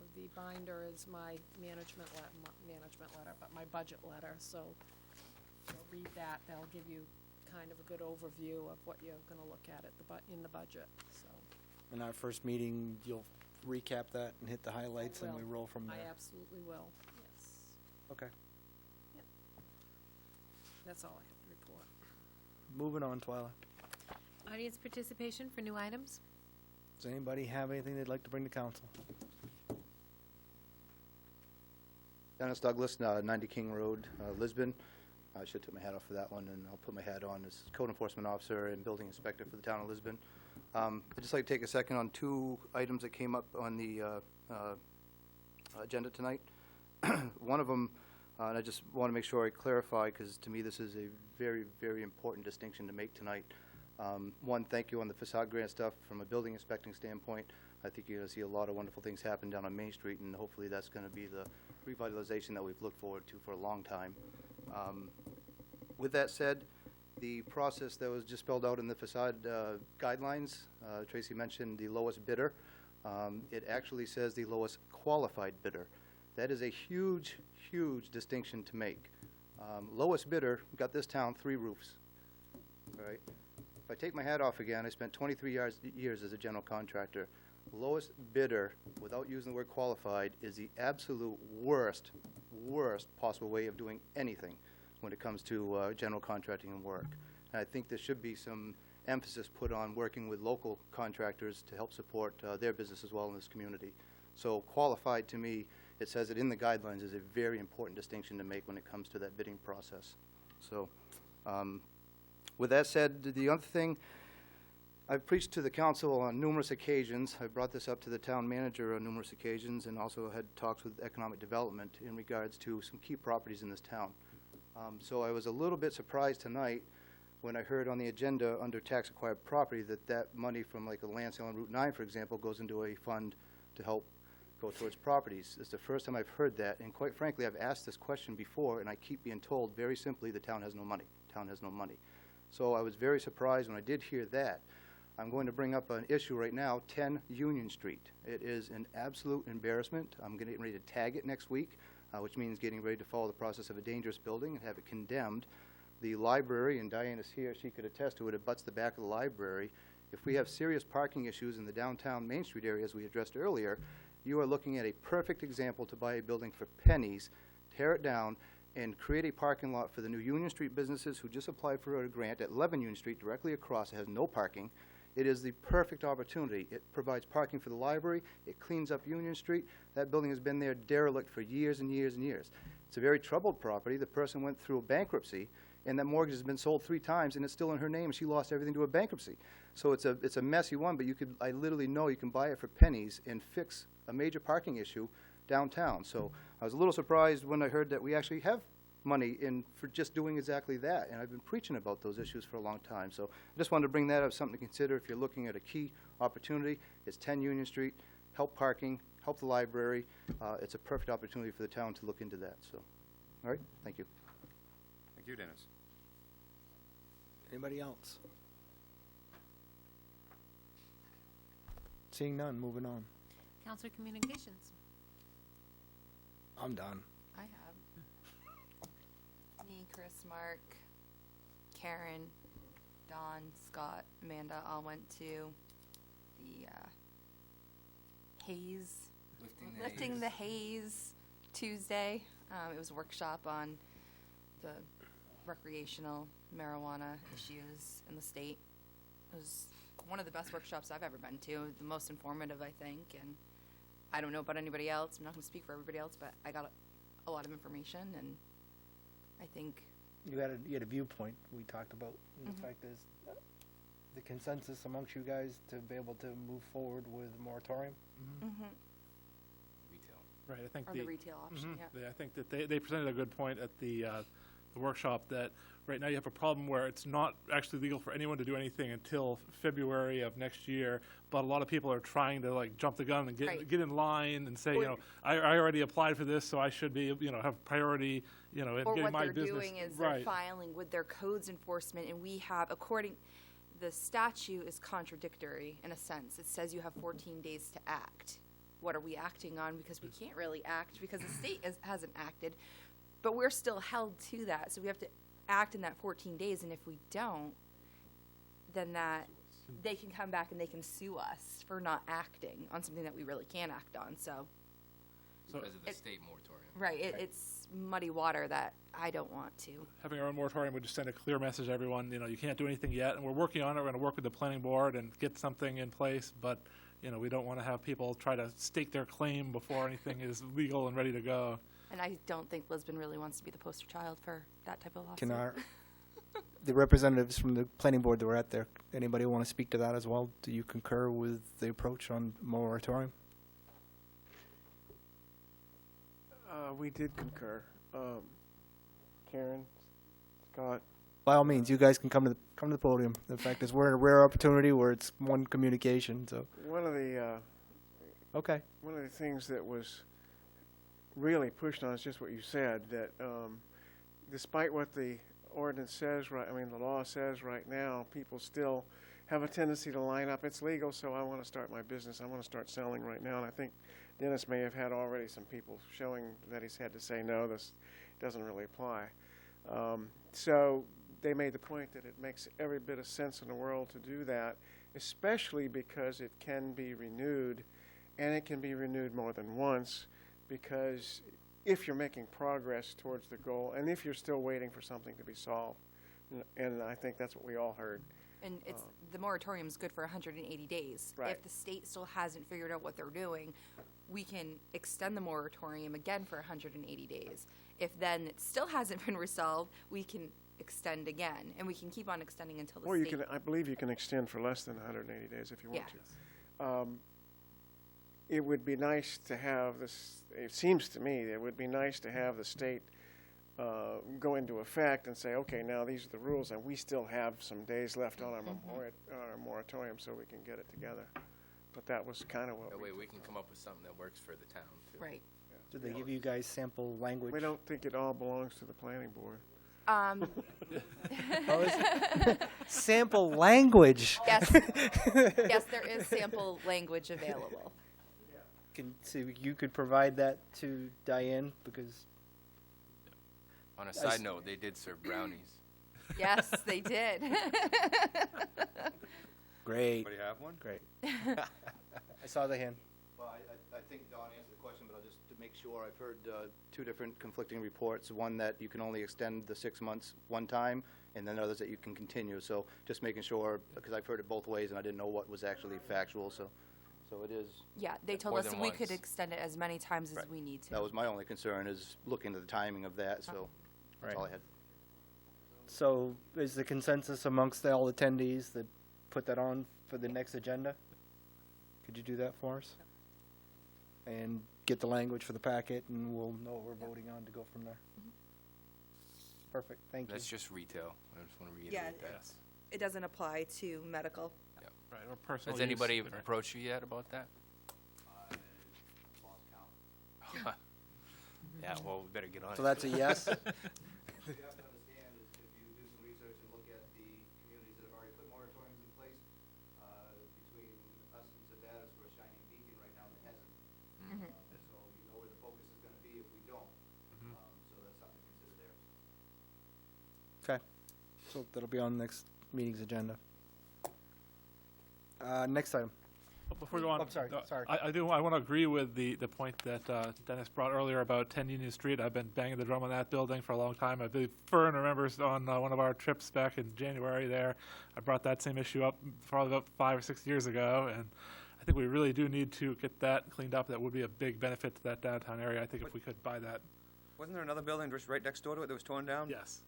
Speaker 8: of the binder is my management letter, but my budget letter, so you'll read that. That'll give you kind of a good overview of what you're gonna look at in the budget, so.
Speaker 1: In our first meeting, you'll recap that and hit the highlights, and we roll from there.
Speaker 8: I absolutely will, yes.
Speaker 1: Okay.
Speaker 8: Yep. That's all I have to report.
Speaker 1: Moving on, Twyla.
Speaker 3: Audience participation for new items.
Speaker 1: Does anybody have anything they'd like to bring to council?
Speaker 5: Dennis Douglas, 90 King Road, Lisbon. I should take my hat off for that one, and I'll put my hat on as code enforcement officer and building inspector for the town of Lisbon. I'd just like to take a second on two items that came up on the agenda tonight. One of them, and I just want to make sure I clarify, because to me this is a very, very important distinction to make tonight. One, thank you on the facade grant stuff. From a building inspecting standpoint, I think you're going to see a lot of wonderful things happen down on Main Street, and hopefully that's going to be the revitalization that we've looked forward to for a long time. With that said, the process that was just spelled out in the facade guidelines, Tracy mentioned the lowest bidder. It actually says the lowest qualified bidder. That is a huge, huge distinction to make. Lowest bidder got this town 3 roofs, all right? If I take my hat off again, I spent 23 years as a general contractor. Lowest bidder, without using the word qualified, is the absolute worst possible way of doing anything when it comes to general contracting and work. And I think there should be some emphasis put on working with local contractors to help support their business as well in this community. So qualified, to me, it says it in the guidelines, is a very important distinction to make when it comes to that bidding process. So with that said, the other thing, I've preached to the council on numerous occasions. I brought this up to the town manager on numerous occasions, and also had talks with economic development in regards to some key properties in this town. So I was a little bit surprised tonight when I heard on the agenda under tax acquired property that money from like a land sale on Route 9, for example, goes into a fund to help go towards properties. It's the first time I've heard that, and quite frankly, I've asked this question before, and I keep being told very simply the town has no money. Town has no money. So I was very surprised when I did hear that. I'm going to bring up an issue right now, 10 Union Street. It is an absolute embarrassment. I'm getting ready to tag it next week, which means getting ready to follow the process of a dangerous building and have it condemned. The library, and Diane is here, she could attest to it, abuts the back of the library. If we have serious parking issues in the downtown Main Street area, as we addressed earlier, you are looking at a perfect example to buy a building for pennies, tear it down, and create a parking lot for the new Union Street businesses who just applied for a grant at 11 Union Street directly across. It has no parking. It is the perfect opportunity. It provides parking for the library. It cleans up Union Street. That building has been there derelict for years and years and years. It's a very troubled property. The person went through a bankruptcy, and that mortgage has been sold 3 times, and it's still in her name, and she lost everything to a bankruptcy. So it's a messy one, but I literally know you can buy it for pennies and fix a major parking issue downtown. So I was a little surprised when I heard that we actually have money in for just doing exactly that, and I've been preaching about those issues for a long time. So I just wanted to bring that up, something to consider if you're looking at a key opportunity. It's 10 Union Street, help parking, help the library. It's a perfect opportunity for the town to look into that. So, all right, thank you.
Speaker 15: Thank you, Dennis.
Speaker 6: Anybody else? Seeing none, moving on.
Speaker 3: Counselor Communications.
Speaker 6: I'm done.
Speaker 4: I have. Me, Chris, Mark, Karen, Don, Scott, Amanda all went to the Lifting the Haze Tuesday. It was a workshop on the recreational marijuana issues in the state. It was one of the best workshops I've ever been to, the most informative, I think, and I don't know about anybody else. I'm not going to speak for everybody else, but I got a lot of information, and I think
Speaker 6: You had a viewpoint we talked about. And the fact is, the consensus amongst you guys to be able to move forward with a moratorium.
Speaker 11: Retail.
Speaker 7: Right, I think
Speaker 4: on the retail option, yeah.
Speaker 7: I think that they presented a good point at the workshop that right now you have a problem where it's not actually legal for anyone to do anything until February of next year, but a lot of people are trying to like jump the gun and get in line and say, I already applied for this, so I should be, have priority, in
Speaker 4: or
Speaker 7: getting my
Speaker 4: what
Speaker 7: business.
Speaker 4: they're doing is they're filing with their codes enforcement, and we have, the statute is contradictory in a sense. It says you have 14 days to act. What are we acting on? Because we can't really act because the state hasn't acted, but we're still held to that. So we have to act in that 14 days, and if we don't, then they can come back and they can sue us for not acting on something that we really can act on. So
Speaker 11: Because of the state moratorium.
Speaker 4: right, it's muddy water that I don't want to.
Speaker 7: Having our own moratorium would just send a clear message to everyone, you can't do anything yet, and we're working on it. We're going to work with the planning board and get something in place, but, we don't want to have people try to stake their claim before anything is legal and ready to go.
Speaker 4: And I don't think Lisbon really wants to be the poster child for that type of lawsuit.
Speaker 1: Can the representatives from the planning board that were out there, anybody want to speak to that as well? Do you concur with the approach on moratorium?
Speaker 13: We did concur. Karen, Scott,
Speaker 1: By all means, you guys can come to the podium. The fact is, we're in a rare opportunity where it's one communication, so.
Speaker 13: one of the
Speaker 1: Okay.
Speaker 13: one of the things that was really pushed on is just what you said, that despite what the ordinance says, the law says right now, people still have a tendency to line up. It's legal, so I want to start my business. I want to start selling right now. And I think Dennis may have had already some people showing that he's had to say, no, this doesn't really apply. So they made the point that it makes every bit of sense in the world to do that, especially because it can be renewed, and it can be renewed more than once, because if you're making progress towards the goal, and if you're still waiting for something to be solved, and I think that's what we all heard.
Speaker 4: And it's, the moratorium is good for 180 days.
Speaker 13: Right.
Speaker 4: If the state still hasn't figured out what they're doing, we can extend the moratorium again for 180 days. If then it still hasn't been resolved, we can extend again, and we can keep on extending until the
Speaker 13: Or
Speaker 4: state.
Speaker 13: you can, I believe you can extend for less than 180 days if you want to. It would be nice to have this, it seems to me, it would be nice to have the state go into effect and say, okay, now these are the rules, and we still have some days left on our moratorium so we can get it together. But that was kind of what
Speaker 11: That way we can come up with something that works for the town, too.
Speaker 4: Right.
Speaker 1: Did they give you guys sample language?
Speaker 13: We don't think it all belongs to the planning board.
Speaker 1: Sample language.
Speaker 4: Yes, yes, there is sample language available.
Speaker 1: So you could provide that to Diane, because
Speaker 11: On a side note, they did serve brownies.
Speaker 4: Yes, they did.
Speaker 1: great.
Speaker 15: Anybody have one?
Speaker 1: Great. I saw the hand.
Speaker 5: Well, I think Don answered the question, but I'll just to make sure, I've heard two different conflicting reports. One that you can only extend the 6 months one time, and then others that you can continue. So just making sure, because I've heard it both ways, and I didn't know what was actually factual, so it is.
Speaker 4: Yeah, they told
Speaker 11: More
Speaker 4: us
Speaker 11: than
Speaker 4: we could
Speaker 11: once.
Speaker 4: extend it as many times as
Speaker 5: Right.
Speaker 4: we need to.
Speaker 5: That was my only concern, is looking at the timing of that, so that's all I had.
Speaker 1: So is the consensus amongst all attendees that put that on for the next agenda? Could you do that for us? And get the language for the packet, and we'll know what we're voting on to go from there. Perfect, thank you.
Speaker 11: That's just retail. I just want to
Speaker 4: Yeah,
Speaker 11: reiterate that.
Speaker 4: it doesn't apply to medical.
Speaker 7: Right, or personal
Speaker 11: Has
Speaker 7: use.
Speaker 11: anybody
Speaker 7: Right.
Speaker 11: approached you yet about that? Yeah, well, we better get on it.
Speaker 1: So that's a yes?
Speaker 5: What you have to understand is if you do some research and look at the communities that have already put moratoriums in place, between us and Sabatis, we're a shining beacon right now that hasn't. So you know where the focus is gonna be if we don't. So that's something to consider there.
Speaker 1: Okay, so that'll be on next meeting's agenda. Next item.
Speaker 7: Before we go on,
Speaker 1: Oh, sorry, sorry.
Speaker 7: I want to agree with the point that Dennis brought earlier about 10 Union Street. I've been banging the drum on that building for a long time. I believe Fern remembers on one of our trips back in January there, I brought that same issue up probably about 5 or 6 years ago, and I think we really do need to get that cleaned up. That would be a big benefit to that downtown area. I think if we could buy that.
Speaker 15: Wasn't there another building just right next door to it that was torn down?
Speaker 7: Yes.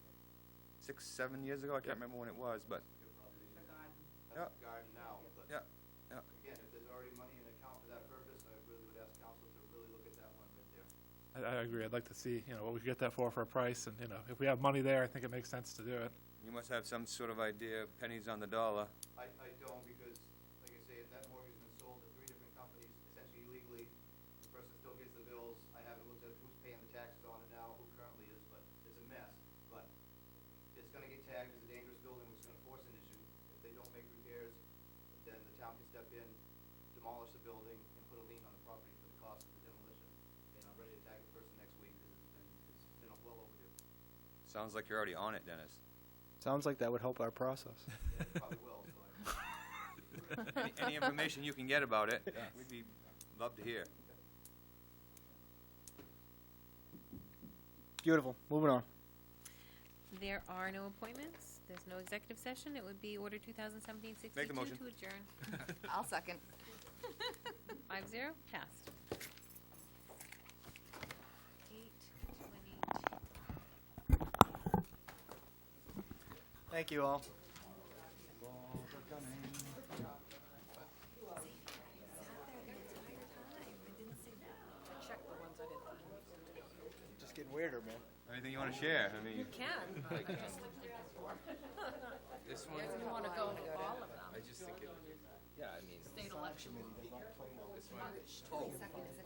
Speaker 15: 6, 7 years ago? I can't remember when it was, but.
Speaker 5: That's the garden now, but.
Speaker 15: Yeah, yeah.
Speaker 5: Again, if there's already money in the account for that purpose, I really would ask council to really look at that one right there.
Speaker 7: I agree. I'd like to see, what we could get that for a price, and, if we have money there, I think it makes sense to do it.
Speaker 15: You must have some sort of idea, pennies on the dollar.
Speaker 5: I don't, because, like I say, that mortgage has been sold to 3 different companies, essentially illegally. The person still gets the bills. I haven't looked at who's paying the taxes on it now, who currently is, but it's a mess. But it's gonna get tagged as a dangerous building, which is gonna force an issue. If they don't make repairs, then the town can step in, demolish the building, and put a lien on the property for the cost of the demolition. And I'm ready to tag the person next week, because it's been well overdue.
Speaker 15: Sounds like you're already on it, Dennis.
Speaker 1: Sounds like that would help our process.
Speaker 5: Yeah, it probably will, so
Speaker 15: Any information you can get about it, we'd be, love to hear.
Speaker 1: Beautiful, moving on.
Speaker 3: There are no appointments. There's no executive session. It would be order 2017-62
Speaker 11: Make the motion.
Speaker 3: to adjourn.
Speaker 4: I'll second.
Speaker 3: 5-0, passed. 8:22.
Speaker 1: Thank you all. Just getting weirder, man.
Speaker 11: Anything you want to share? I mean,
Speaker 8: You can.
Speaker 11: this one.
Speaker 8: You want to go to all of them.
Speaker 11: I just think it. Yeah, I mean.
Speaker 8: State election.
Speaker 11: This one.
Speaker 4: March 22nd is